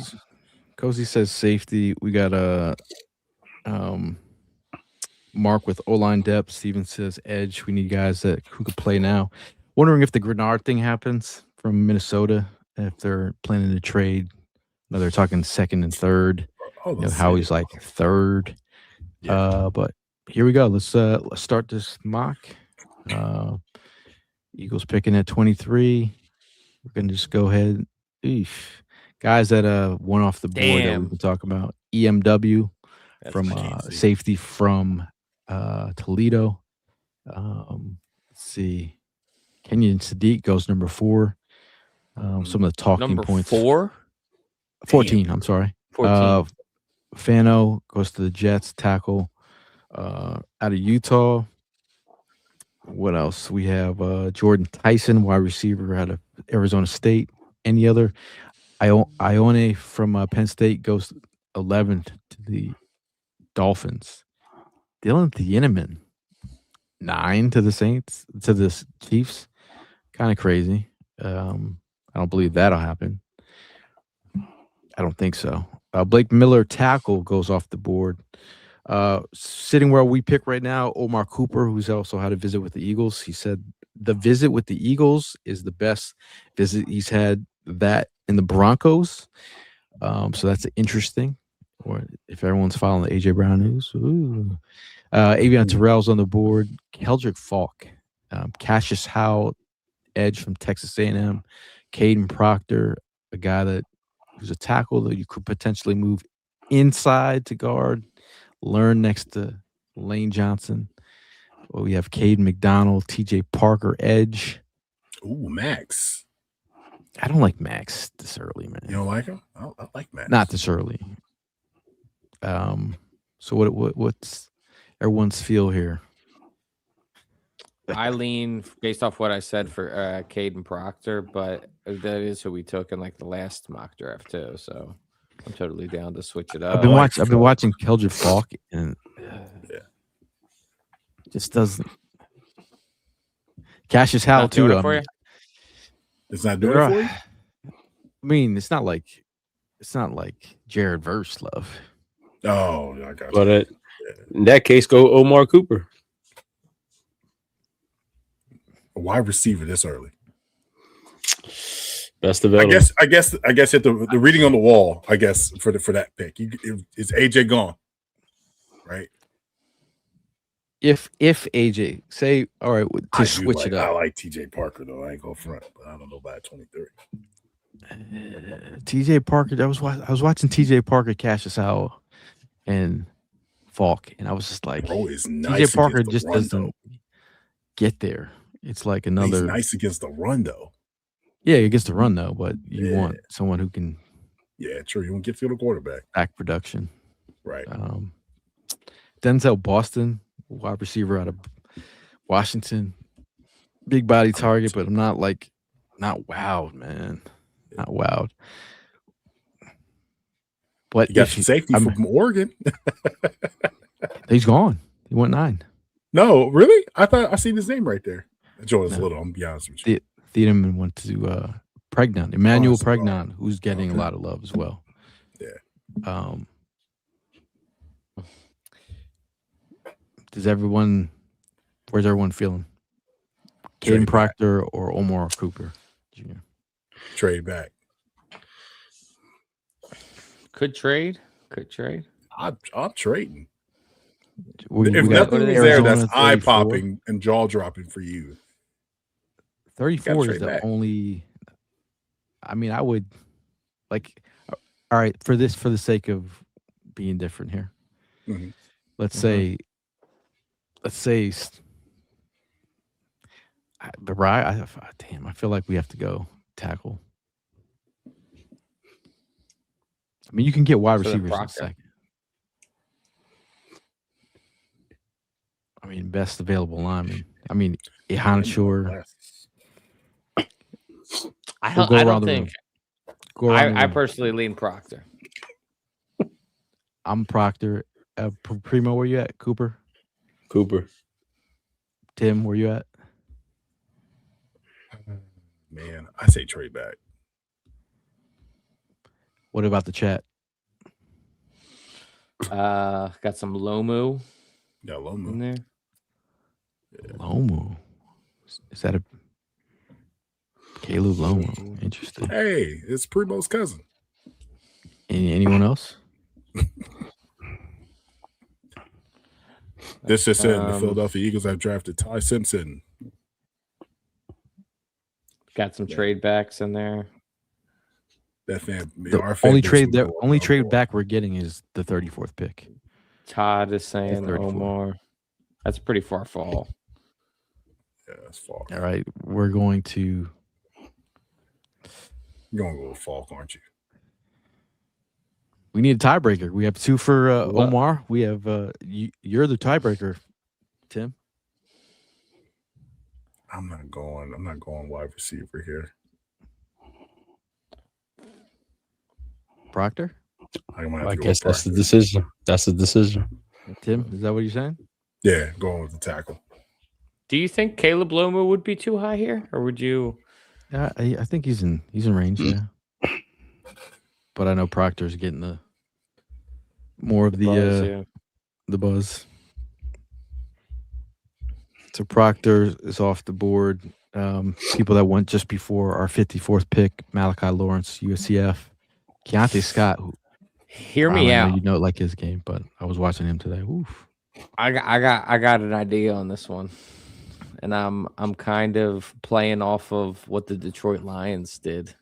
Cozy says safety. We got a Mark with O-line depth. Steven says edge. We need guys who could play now. Wondering if the Grenard thing happens from Minnesota, if they're planning to trade. No, they're talking second and third. Howie's like third. But here we go. Let's start this mock. Eagles picking at 23. We're gonna just go ahead. Guys that won off the board that we can talk about. EMW. That's from safety from Toledo. Let's see. Kenyon Sadiq goes number 4. Some of the talking number points. 14. I'm sorry. 14. Fano goes to the Jets. Tackle out of Utah. What else? We have Jordan Tyson, wide receiver out of Arizona State. Any other? Ione from Penn State goes 11 to the Dolphins. Dylan Thieneman, 9 to the Saints, to the Chiefs. Kind of crazy. I don't believe that'll happen. I don't think so. Blake Miller, tackle, goes off the board. Sitting where we pick right now, Omar Cooper, who's also had a visit with the Eagles. He said the visit with the Eagles is the best visit he's had, that in the Broncos. So that's interesting. Or if everyone's following the AJ Brown news. Ooh. Avion Terrell's on the board. Keldrick Falk. Cassius Howell, edge from Texas A&M. Caden Proctor, a guy that who's a tackle that you could potentially move inside to guard. Learn next to Lane Johnson. Well, we have Caden McDonald, TJ Parker, edge. Ooh, Max. I don't like Max this early, man. You don't like him? I like Max. Not this early. So what's everyone's feel here? I lean based off what I said for Caden Proctor, but that is who we took in like the last mock draft too. So I'm totally down to switch it up. I've been watching Keldrick Falk, and just doesn't. Cassius Howell Not doing too. it for you? It's not doing it for you? I mean, it's not like Jared Verse love. Oh, I got you. But in that case, go Omar Cooper. A wide receiver this early. Best available. I guess at the reading on the wall, I guess for that pick, is AJ gone, right? If AJ say, all right, to switch it I up. like TJ Parker though. I ain't go front, but I don't know about 23. TJ Parker. I was watching TJ Parker, Cassius Howell, and Falk, and I was just like, Bro is nice. TJ Parker against the just run, doesn't though. get there. It's like He's another nice against the run though. Yeah, he gets the run though, but you Yeah. want someone who can Yeah, true. You won't get field quarterback. back production. Right. Denzel Boston, wide receiver out of Washington, big body target, but I'm not wowed, man. Not wowed. But You got some safety from Oregon. He's gone. He went 9. No, really? I thought I seen his name right there. Jordan's little. I'm gonna be honest with you. Thiedemann went to Pregnon, Emmanuel Oh, Pregnon, who's getting a lot of love as well. Yeah. Where's everyone feeling? Caden Proctor or Omar Cooper Jr.? Trade back. Could trade. I'm trading. If nothing is there, that's eye popping and jaw dropping for you. 34 is the only. I mean, I would like. All right, for the sake of being different here, let's say. Damn, I feel like we have to go tackle. I mean, you can get wide receivers in a second. I mean, best available lineman. I mean, Ihanshur. I don't think. I personally lean Proctor. I'm Proctor. Primo, where you at? Cooper. Tim, where you at? Man, I say trade back. What about the chat? Got some Lomu. Yeah, Lomu in there. Yeah. Lomu. Is that a Caleb Lomu? Interesting. Hey, it's Primo's cousin. Anyone else? This just in: the Philadelphia Eagles have drafted Ty Simpson. Got some trade backs in there. That fan. The only trade back we're getting is the 34th pick. Todd is saying Omar. That's a pretty far fall. Yeah, that's far. All right, we're going to. You're going to go with Falk, aren't you? We need a tiebreaker. We have 2 for Omar. We have you're the tiebreaker, Tim. I'm not going wide receiver here. Proctor? I might have I to go guess with that's the Proctor. decision. That's the decision. Tim, is that what you're saying? Yeah, going with the tackle. Do you think Caleb Lomu would be too high here, or would you? Yeah, I think he's in range. Yeah, but I know Proctor's getting the more of Buzz, the buzz. So Proctor is off the board. People that went just before our 54th pick: Malachi Lawrence, USCF, Keontae Scott. Who, Hear Prime, me I know out. you don't like his game, but I was watching him today. Oof. I got an idea on this one, and I'm kind of playing off of what the Detroit Lions did.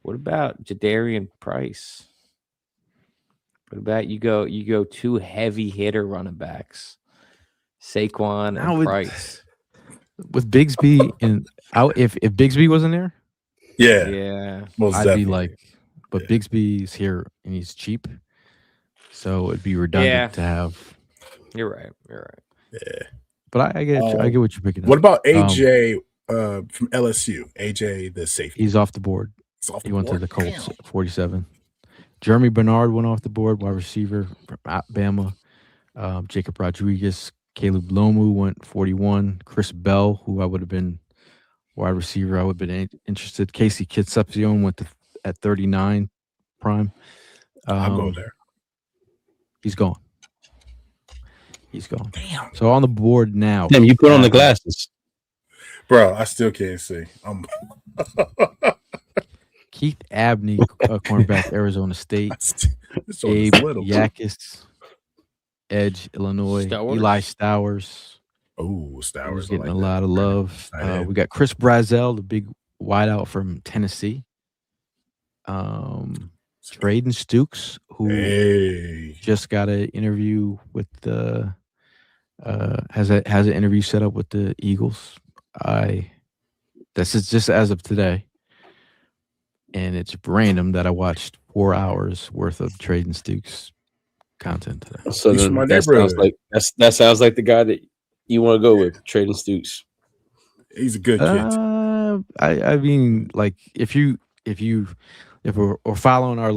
What about Jadarian Price? What about you go two heavy hitter running backs, Saquon Now and Price? with Bigsby if Bigsby wasn't there, Yeah, Yeah, most I'd definitely. be like, but Yeah. Bigsby's here and he's cheap, so it'd be redundant Yeah. to have. you're right. Yeah. But I get I get what you're picking up. What about AJ from LSU? AJ the safety. He's off the board. He's off the He went to board. the Colts, Damn. 47. Jeremy Bernard went off the board, wide receiver from Bama. Jacob Rodriguez, Caleb Lomu went 41. Chris Bell, who I would have been wide receiver, I would have been interested. Casey Concepcion went at 39 prime. I'll go there. He's gone. He's gone. Damn. So on the board now. Damn, you put on the glasses. Bro, I still can't see. Keith Abney, cornerback, Arizona State. Abe Yakis, Edge, Illinois. Stowers. Eli Stowers. Oh, Stowers. He's getting like a that. lot of love. We got Chris Brazzell, the big wideout from Tennessee. Traden Stukes, who just got an interview with the has an interview set up with the Eagles. This is just as of today, and it's random that I watched 4 hours worth of Traden Stukes content today. So He's then from my that sounds neighborhood. like that sounds like the guy that you want to go with, Traden Stukes. He's a good kid. I mean, like if we're following our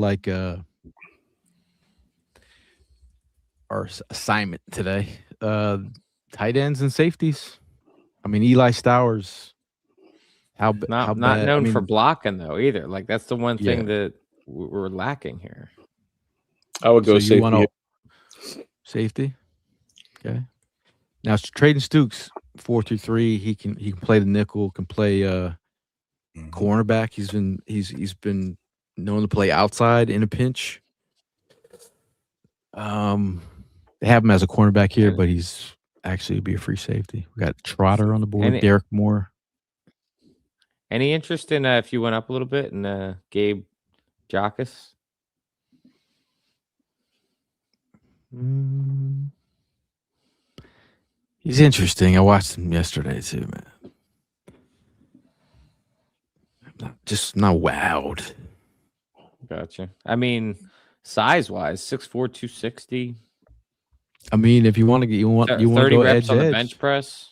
our assignment today, tight ends and safeties. I mean, Eli Stowers. How Not bad? known for blocking though either. Like that's the one thing that we're lacking here. I would go so you safety. Safety. Okay. Now Traden Stukes, 4-3. He can play the nickel. Can play cornerback. He's been known to play outside in a pinch. They have him as a cornerback here, but he's actually be a free safety. We got Trotter on the board. Derek Moore. Any interest in if you went up a little bit in Gabe Jacas? He's interesting. I watched him yesterday too, man. Just not wowed. Gotcha. I mean, size-wise, 6'4", 260. I mean, if you want to get you want to 30 go reps edge on the bench press.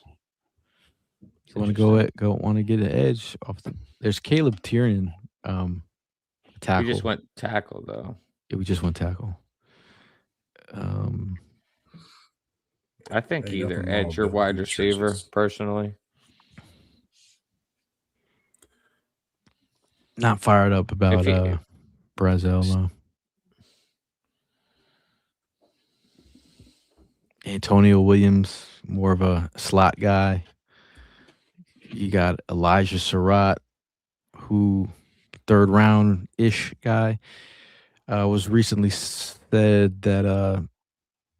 You want to want to get an edge off the. There's Caleb Tiernan, tackle. We just went tackle though. Yeah, we just went tackle. I think either edge or wide receiver, personally. Not fired up about Brazzell though. Antonio Williams, more of a slot guy. You got Elijah Surratt, who 3rd round-ish guy, was recently said that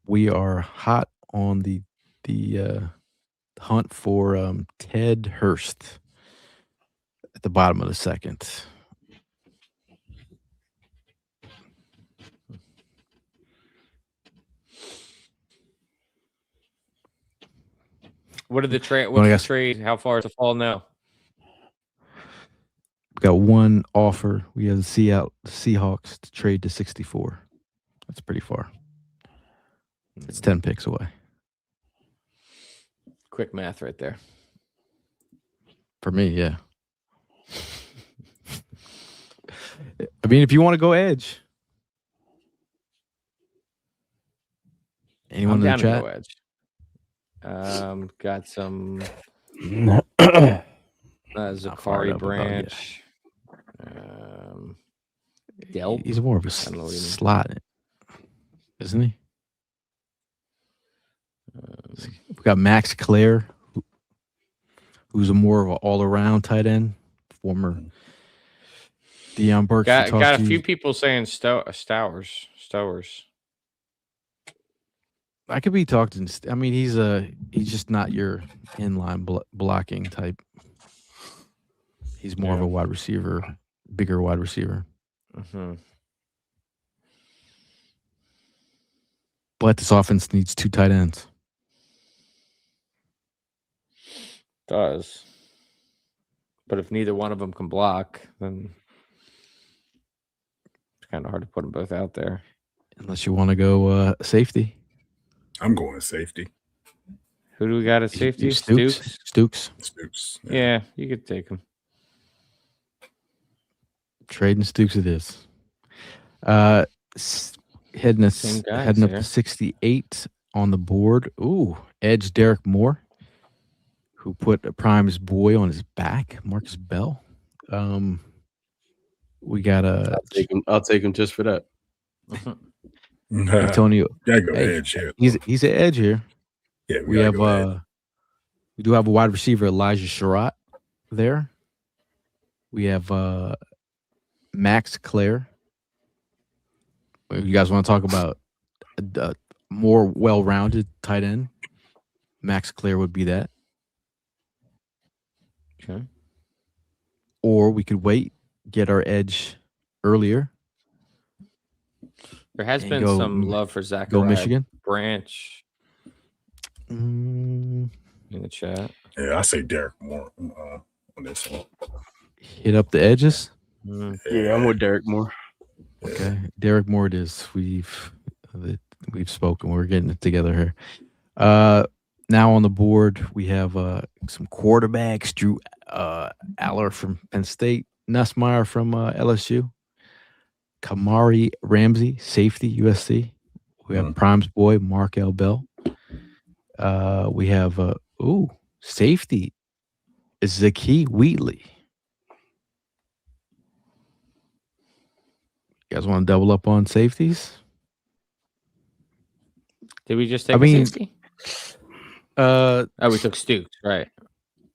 we are hot on the hunt for Ted Hurst at the bottom of the 2nd. What are the trade? What's the trade? How far is the fall now? We got one offer. We have the Seahawks to trade to 64. That's pretty far. It's 10 picks away. Quick math right there. For me, yeah. I mean, if you want to go edge, Anyone I'm in the down to chat? go edge. Got some Not fired Zakari up about it yet. Branch. Delp. He's more of a I don't know what you mean. slot, isn't he? We got Max Clare, who's a more of an all-around tight end, former Deion Burks. Got a few people saying Stowers. I could be talking. I mean, he's just not your inline blocking type. He's more of a wide receiver, bigger wide receiver. Mm-hmm. But this offense needs 2 tight ends. Does. But if neither one of them can block, then it's kind of hard to put them both out there. Unless you want to go safety. I'm going safety. Who do we got at safety? Stooks. Yeah, you could take him. Trading Stooks it is. Heading up to 68 on the board. Ooh, edge Derek Moore, who put a Prime's boy on his back, Marcus Bell. We got I'll take him just for that. Antonio. Gotta go edge here. He's an edge here. Yeah, we have we do have a wide receiver, Elijah Sherratt, there. We have Max Clare. You guys want to talk about a more well-rounded tight end? Max Clare would be that. Okay. Or we could wait, get our edge earlier. There has been some love for Zachariah Go Michigan Branch in the chat. Yeah, I say Derek Moore on this one. Hit up the edges. Yeah, I'm with Derek Moore. Okay, Derek Moore it is. We've spoken. We're getting it together here. Now on the board we have some quarterbacks: Drew Aller from Penn State, Nussmeier from LSU, Kamari Ramsey, safety USC. We have Prime's boy Mark L. Bell. We have safety Zakee Wheatley. You guys want to double up on safeties? Did we just take a safety? We took Stooks, right?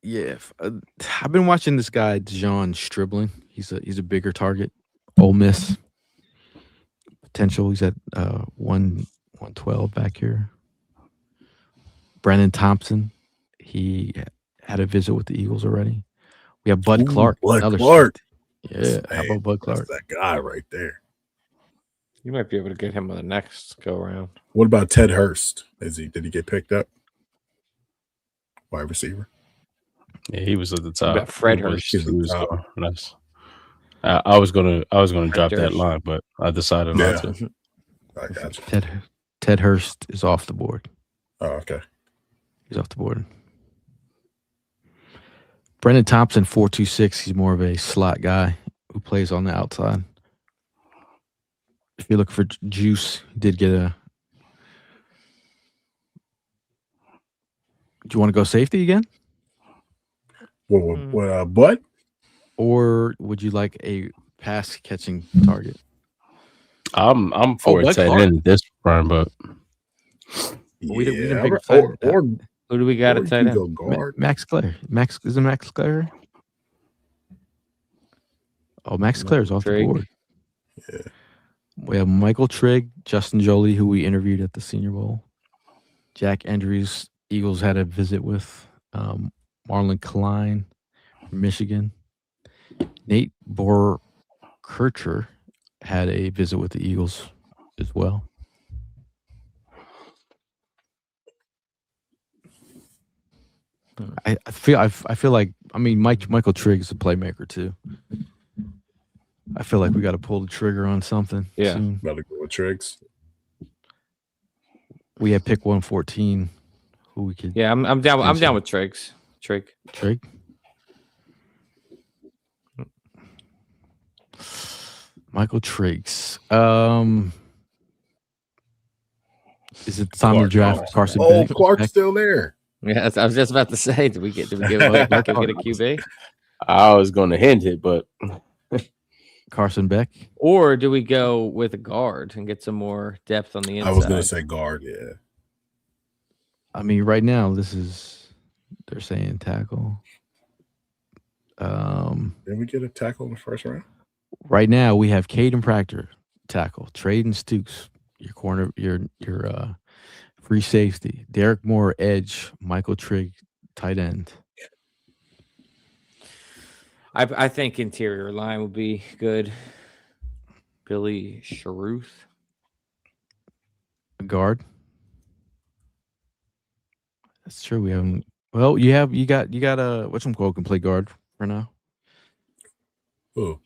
Yeah, I've been watching this guy Jawn Stribling. He's a bigger target. Ole Miss potential. He's at 112 back here. Brennan Thompson. He had a visit with the Eagles already. We have Bud Clark. Clark. Yeah, how about Bud Clark? That's that guy right there. You might be able to get him on the next go around. What about Ted Hurst? Did he get picked up? Wide receiver. Yeah, he was at the top. About Fred Hurst. Nice. I was gonna drop that line, but I decided not to. I got you. Ted Hurst is off the board. Oh, okay. He's off the board. Brennan Thompson, 4.26. He's more of a slot guy who plays on the outside. If you're looking for juice, he did get a. Do you want to go safety again? What, Bud? Or would you like a pass catching target? I'm for a tight end at this prime, but we didn't pick a tight end. Who do we got at tight end? Max Clare. Is it Max Clare? Oh, Max Clare's off the board. Yeah. We have Michael Trigg, Justin Jolie, who we interviewed at the Senior Bowl. Jack Andrews, Eagles had a visit with. Marlon Klein from Michigan. Nate Borkircher had a visit with the Eagles as well. I feel like Michael Trigg is a playmaker too. I feel like we got to pull the trigger on something. Yeah, soon. Better go with Triggs. We had pick 114. Who we could? Yeah, I'm down. I'm down with Triggs. Trigg. Michael Triggs. Is it time to draft Carson Oh, Beck? Clark's still there. Yeah, I was just about to say, did we get a QB? I was going to hint it, but Carson Beck, Or do we go with a guard and get some more depth on the inside? I was going to say guard. Yeah. I mean, right now they're saying tackle. Did we get a tackle in the first round? Right now we have Caden Proctor, tackle, Traden Stukes, your corner, your free safety, Derek Moore, edge, Michael Trigg, tight end. I think interior line would be good. Billy Sharuth. Guard. That's true. We haven't. Well, you got what's some quote can play guard for now. Who?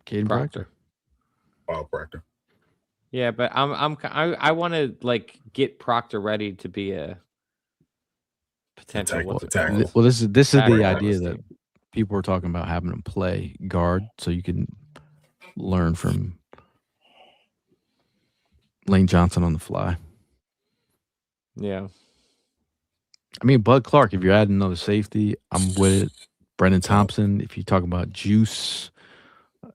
Caden Proctor. Oh, Proctor. Yeah, but I want to like get Proctor ready to be a potential tackle. Well, this is Tackle. the idea that people are talking about having him play guard, so you can learn from Lane Johnson on the fly. Yeah. I mean, Bud Clark, if you're adding another safety, I'm with it. Brendan Thompson, if you talk about juice,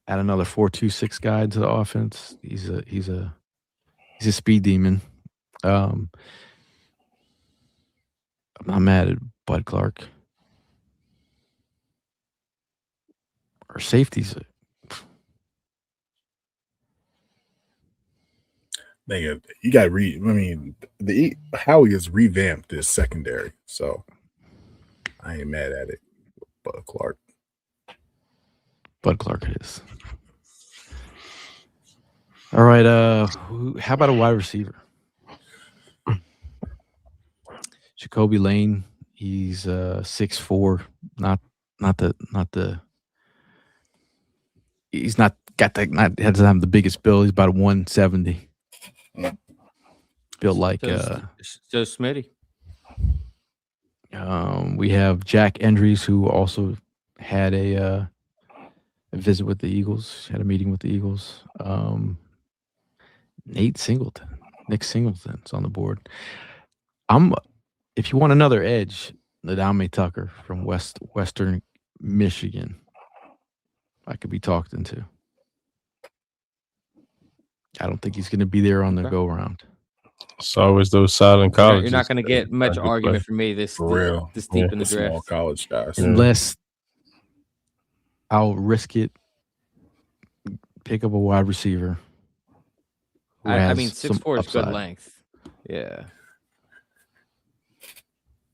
add another 4-2-6 guy to the offense. He's a speed demon. I'm not mad at Bud Clark. Our safeties. You got to read. I mean, Howie has revamped this secondary, so I ain't mad at it. Bud Clark it is. All right. How about a wide receiver? Jacoby Lane. He's 6'4". He's not got that. Doesn't have the biggest build. He's about 170. Built like so Smitty. We have Jack Endries, who also had a visit with the Eagles, had a meeting with the Eagles. Nick Singleton's on the board. If you want another edge, Nadame Tucker from Western Michigan, I could be talked into. I don't think he's going to be there on the go round. It's always those silent colleges. You're not going to get much argument from me this deep in the draft. Small college guys. Unless I'll risk it, pick up a wide receiver. I mean, 6'4" is good length. Yeah.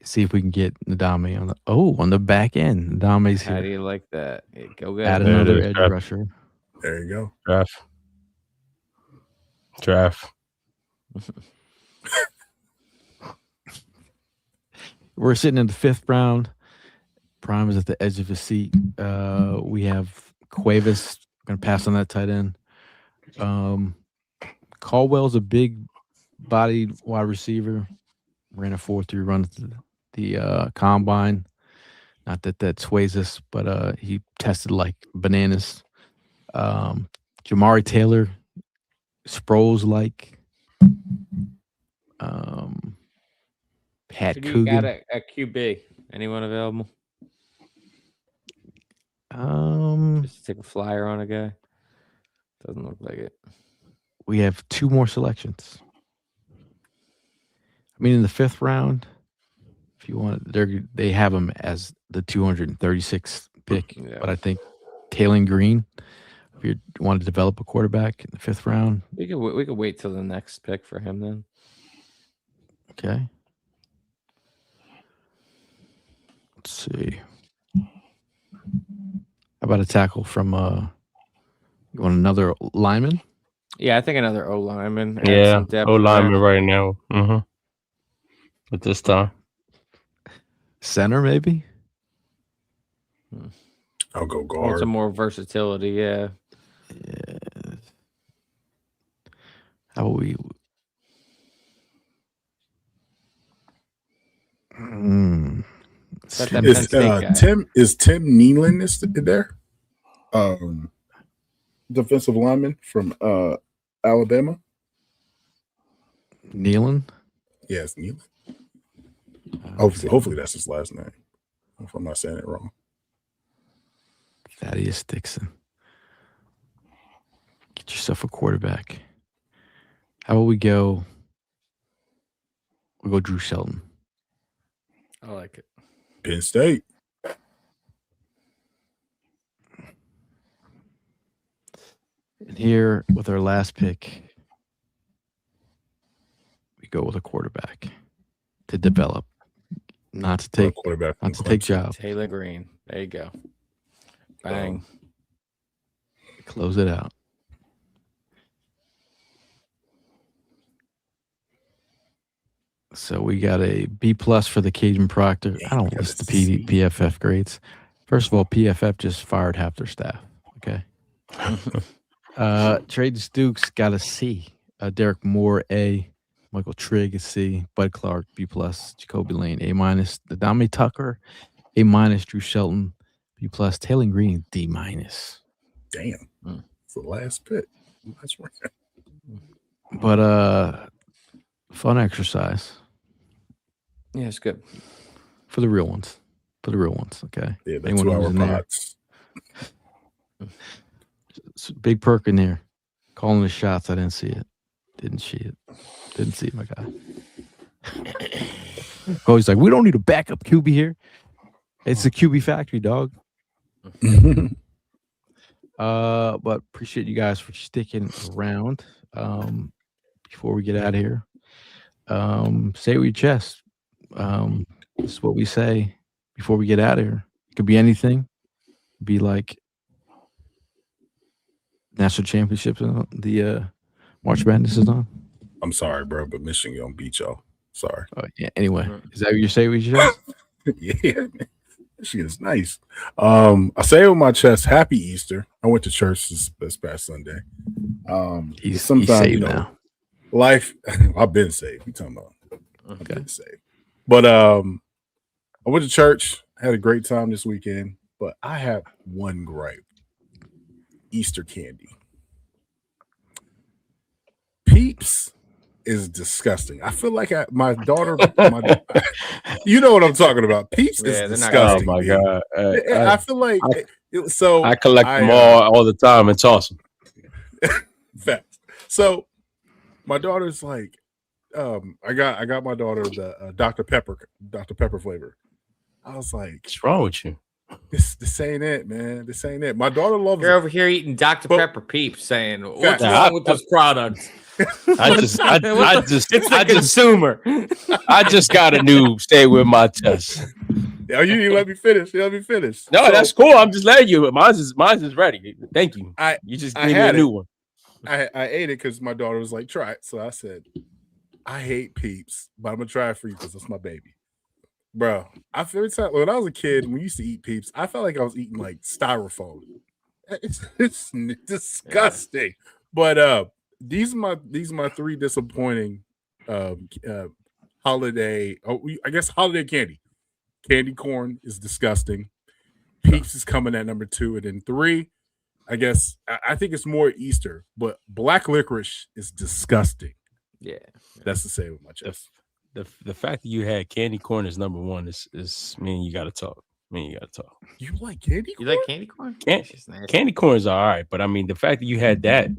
See if we can get Nadame on the back end. Nadame's here. How do you like that? Yeah, go get Add another edge rusher. There you go. Draft. We're sitting in the 5th round. Prime is at the edge of his seat. We have Cuevas. Going to pass on that tight end. Caldwell's a big-bodied wide receiver. Ran a 4.3 run at the combine. Not that sways us, but he tested like bananas. Jamari Taylor, Sproles like. Pat Coogan. Got a QB. Anyone available? Just take a flyer on a guy. Doesn't look like it. We have 2 more selections. I mean, in the 5th round, if you want, they have him as the 236th pick. Yeah. But I think Taylon Green, if you want to develop a quarterback in the 5th round, we could wait till the next pick for him then. Okay. Let's see. How about a tackle from you want another lineman? Yeah, I think another O lineman. Yeah, O lineman right now. At this time. Center, maybe? I'll go guard. Want some more versatility, yeah. How about we? Is Tim Nealon there? Defensive lineman from Alabama. Nealon. Yes, Nealon. Hopefully that's his last name. If I'm not saying it wrong. Thaddeus Dixon. Get yourself a quarterback. How about we go? We'll go Drew Shelton. I like it. Penn State. And here with our last pick, we go with a quarterback to develop, not to take quarterback, not to take jobs. Taylor Green. There you go. Bang. Close it out. So we got a B+ for the Cajun Proctor. I don't list the PFF grades. First of all, PFF just fired half their staff. Okay. Trade Dukes got a C. Derek Moore A. Michael Trigg a C. Bud Clark B+. Jacoby Lane A-. Adame Tucker A-. Drew Shelton B+. Taylor Green D-. Damn. It's the last pick. That's right. But fun exercise. Yeah, it's good. For the real ones. Okay. Yeah, the 2-hour pods. Big perk in there. Calling the shots. I didn't see it. Didn't see it, my guy. Oh, he's like, we don't need a backup QB here. It's the QB factory, dog. But appreciate you guys for sticking around. Before we get out of here, say it with your chest. This is what we say before we get out of here. It could be anything. Be like national championships. The March Madness is on. I'm sorry, bro, but Michigan gonna beat y'all. Sorry. Oh, yeah. Anyway, is that what you say with your chest? Yeah, Michigan's nice. I say it with my chest. Happy Easter. I went to church this past Sunday. He's sometimes saved now. Life. I've been saved. You talking about? Okay. I've been saved. But I went to church. Had a great time this weekend. But I have one gripe: Easter candy. Peeps is disgusting. I feel like my daughter, you know what I'm talking about. Peeps is disgusting. Oh my god! I feel like I collect them all the time and toss them. Facts. So my daughter's like, I got my daughter the Dr. Pepper flavor. I was like, what's wrong with you? This ain't it, man. This ain't it. My daughter loves You're it. over here eating Dr. Pepper Peeps, saying, "What's wrong with this product?" It's the consumer. I just got a new stay with my chest. Yeah, you didn't let me finish. No, that's cool. I'm just letting you. Mine's is ready. Thank you. You just gave me a new one. I ate it because my daughter was like, try it. So I said, I hate Peeps, but I'm gonna try it for you because that's my baby. Bro, every time when I was a kid, when we used to eat Peeps, I felt like I was eating like styrofoam. It's disgusting. But these are my three disappointing holiday. I guess holiday candy. Candy corn is disgusting. Peeps is coming at number 2, and then 3. I guess I think it's more Easter, but black licorice is disgusting. Yeah, that's the same with my chest. The fact that you had candy corn as number 1 is mean you got to talk. You like candy corn? You like candy corn? Candy corn is all right, but I mean the fact that you had that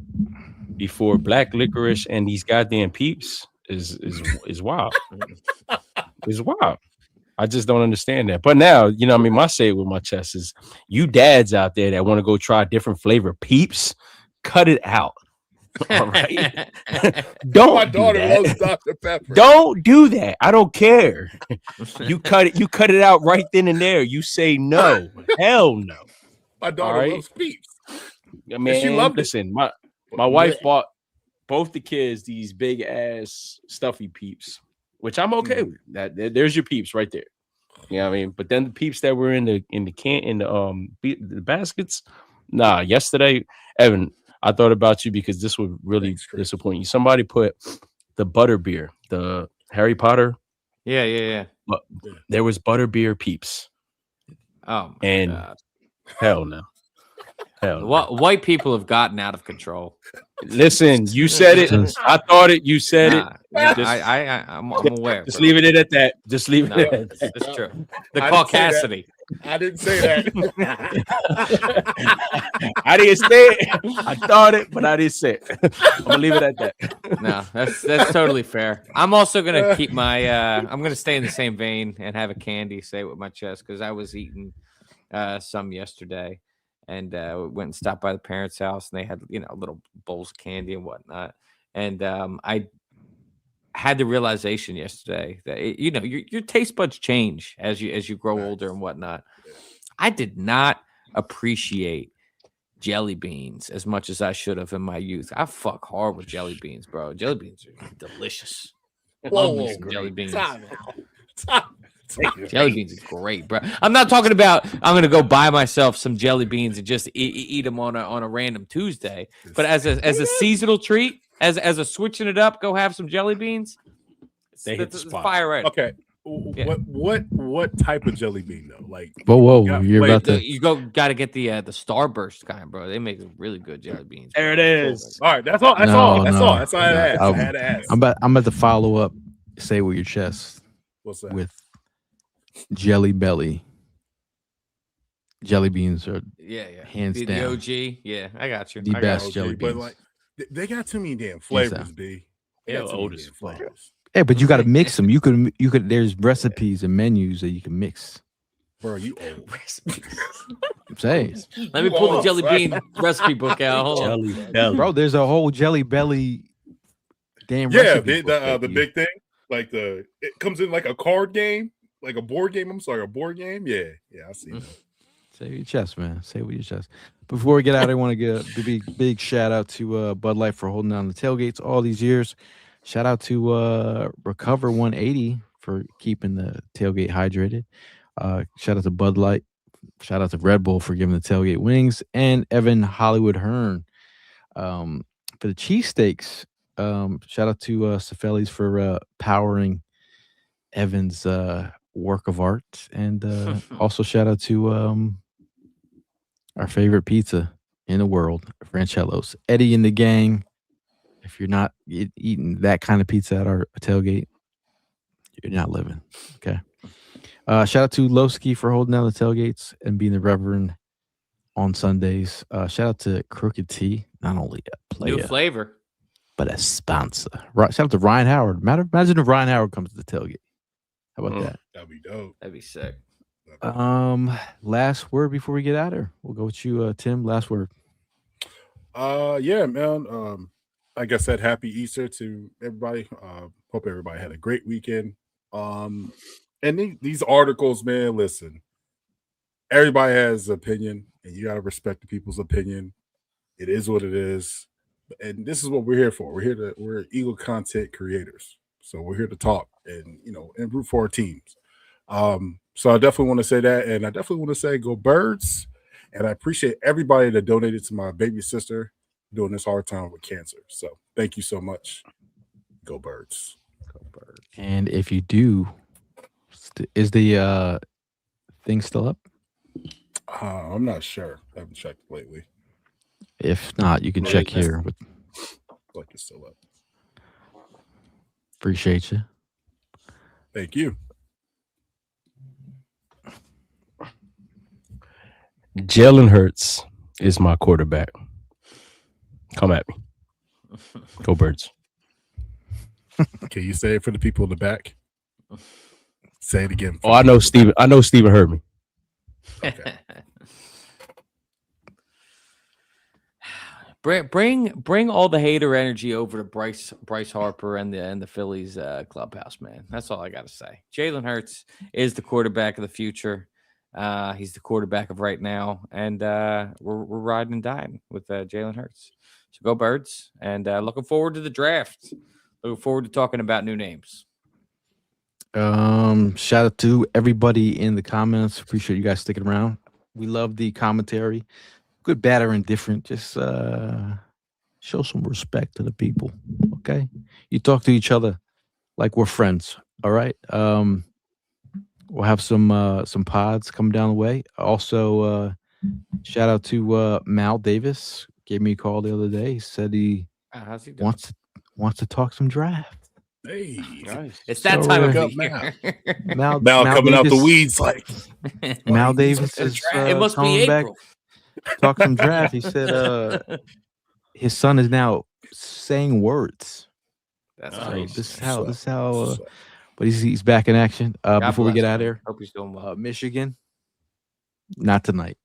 before black licorice and these goddamn Peeps is wild. It's wild. I just don't understand that. But now, you know, I mean, my say it with my chest is you dads out there that want to go try different flavor Peeps, cut it out. All right. Don't. My daughter loves Dr. Pepper. Don't do that. I don't care. You cut it out right then and there. You say no. Hell no. My daughter loves Peeps. I mean, she loved listen, it. My wife bought both the kids these big ass stuffy Peeps, which I'm okay with. That there's your Peeps right there. You know what I mean? But then the Peeps that were in the baskets, nah. Yesterday, Evan, I thought about you because this would really disappoint you. Somebody put the butterbeer, the Harry Potter. Yeah. But there was butterbeer Peeps. Oh, and God. Hell no. Hell no. White people have gotten out of control. Listen, you said it. I thought it. You said it. I'm aware. Just bro. leave it at that. Just leave No, it at that. it's true. The I didn't say that. caucasity. I didn't say that. I didn't say it. I thought it, but I didn't say it. I'm gonna leave it at that. No, that's totally fair. I'm also gonna keep my. I'm gonna stay in the same vein and have a candy. Say it with my chest because I was eating some yesterday, and went and stopped by the parents' house, and they had little bowls of candy and whatnot. And I had the realization yesterday that your taste buds change as you grow older and whatnot. I did not appreciate jelly beans as much as I should have in my youth. I fuck hard with jelly beans, bro. Jelly beans are delicious. Love me some jelly beans. Jelly beans is great, bro. I'm not talking about I'm gonna go buy myself some jelly beans and just eat them on a random Tuesday. But as a seasonal treat, as a switching it up, go have some jelly beans. They hit the spot. Fire right. Okay. Yeah. What type of jelly bean though? Like Whoa, you're about to. You got to get the Starburst kind, bro. They make really good jelly beans. There it is. All right, that's all. That's all I had to ask. I had to ask. I'm about to follow up. Say with your chest. What's that? With Jelly Belly. Jelly beans are hands the down OG. Yeah, I got you. the best jelly But beans. like they got too many damn flavors, B. They Yeah, got too many oldest damn flavors. Yeah, but you got to mix them. You could. There's recipes and menus that you can mix. Bro, you old. I'm saying, Let me pull the jelly bean recipe book out. Hold on. Jelly belly. bro. There's a whole Jelly Belly. Damn. Yeah, recipe book that the you- big thing, like it comes in like a card game, like a board game. I'm sorry, a board game. Yeah, I see that. Say with your chest, man. Say with your chest. Before we get out, I want to give a big shout out to Bud Light for holding down the tailgates all these years. Shout out to Recover 180 for keeping the tailgate hydrated. Shout out to Bud Light. Shout out to Red Bull for giving the tailgate wings. And Evan Hollywood Hearn for the cheesesteaks. Shout out to Cefelli's for powering Evan's work of art. And also shout out to our favorite pizza in the world, Francello's. Eddie and the gang. If you're not eating that kind of pizza at our tailgate, you're not living. Okay. Shout out to Lowski for holding down the tailgates and being the Reverend on Sundays. Shout out to Crooked Tea, not only a player, New flavor. but a sponsor. Shout out to Ryan Howard. Imagine if Ryan Howard comes to the tailgate. How about that? That'd be dope. That'd be sick. Last word before we get out of here. We'll go with you, Tim. Last word. Yeah, man. Like I said, happy Easter to everybody. Hope everybody had a great weekend. And these articles, man, listen, everybody has an opinion, and you got to respect the people's opinion. It is what it is. And this is what we're here for. We're Eagle content creators. So we're here to talk and root for our teams. So I definitely want to say that, and I definitely want to say go Birds. And I appreciate everybody that donated to my baby sister during this hard time with cancer. So thank you so much. Go Birds. Go Birds. And if you do, is the thing still up? I'm not sure. I haven't checked lately. If not, you can check here. Like it's still up. Appreciate you. Thank you. Jalen Hurts is my quarterback. Come at me. Go Birds. Can you say it for the people in the back? Say it again. Oh, I know Steven heard me. Okay. Bring all the hater energy over to Bryce Harper and the Phillies clubhouse, man. That's all I got to say. Jalen Hurts is the quarterback of the future. He's the quarterback of right now, and we're riding and dying with Jalen Hurts. So go Birds, and looking forward to the draft. Looking forward to talking about new names. Shout out to everybody in the comments. Appreciate you guys sticking around. We love the commentary. Good, bad, or indifferent. Just show some respect to the people. Okay, you talk to each other like we're friends. All right. We'll have some pods come down the way. Also, Shout out to Mal Davis. Gave me a call the other day. He said he How's he doing? wants to talk some draft. Hey, Nice. It's that So, time of Wake the up, year. Mal coming out the Davis- weeds like Mal Why he's Davis on the is draft? It must be coming back. April. Talk some draft. He said his son is now saying words. That's Nice. great. This is how but he's back in action. God Before we bless get out of him. here, Hope he's doing well. Michigan, not tonight.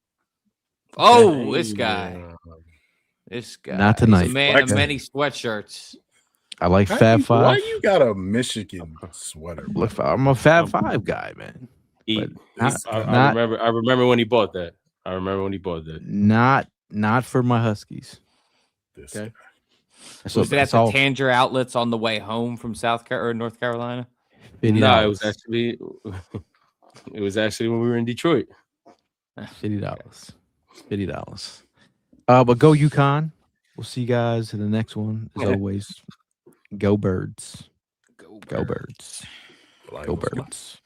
Oh, this guy. Not tonight. He's a man of Okay. many sweatshirts. I like How Fab you- Five. Why you got a Michigan sweater? Look, I'm a Fab Five guy, man. He- But I remember when he bought that. Not for my Huskies. This Okay. Was it at the Tanger outlets on the way home from North Carolina? No, it was actually when we were in Detroit. $50. $50. But go UConn. We'll see you guys in the next one. As always, go Birds. Go Birds. Go Birds.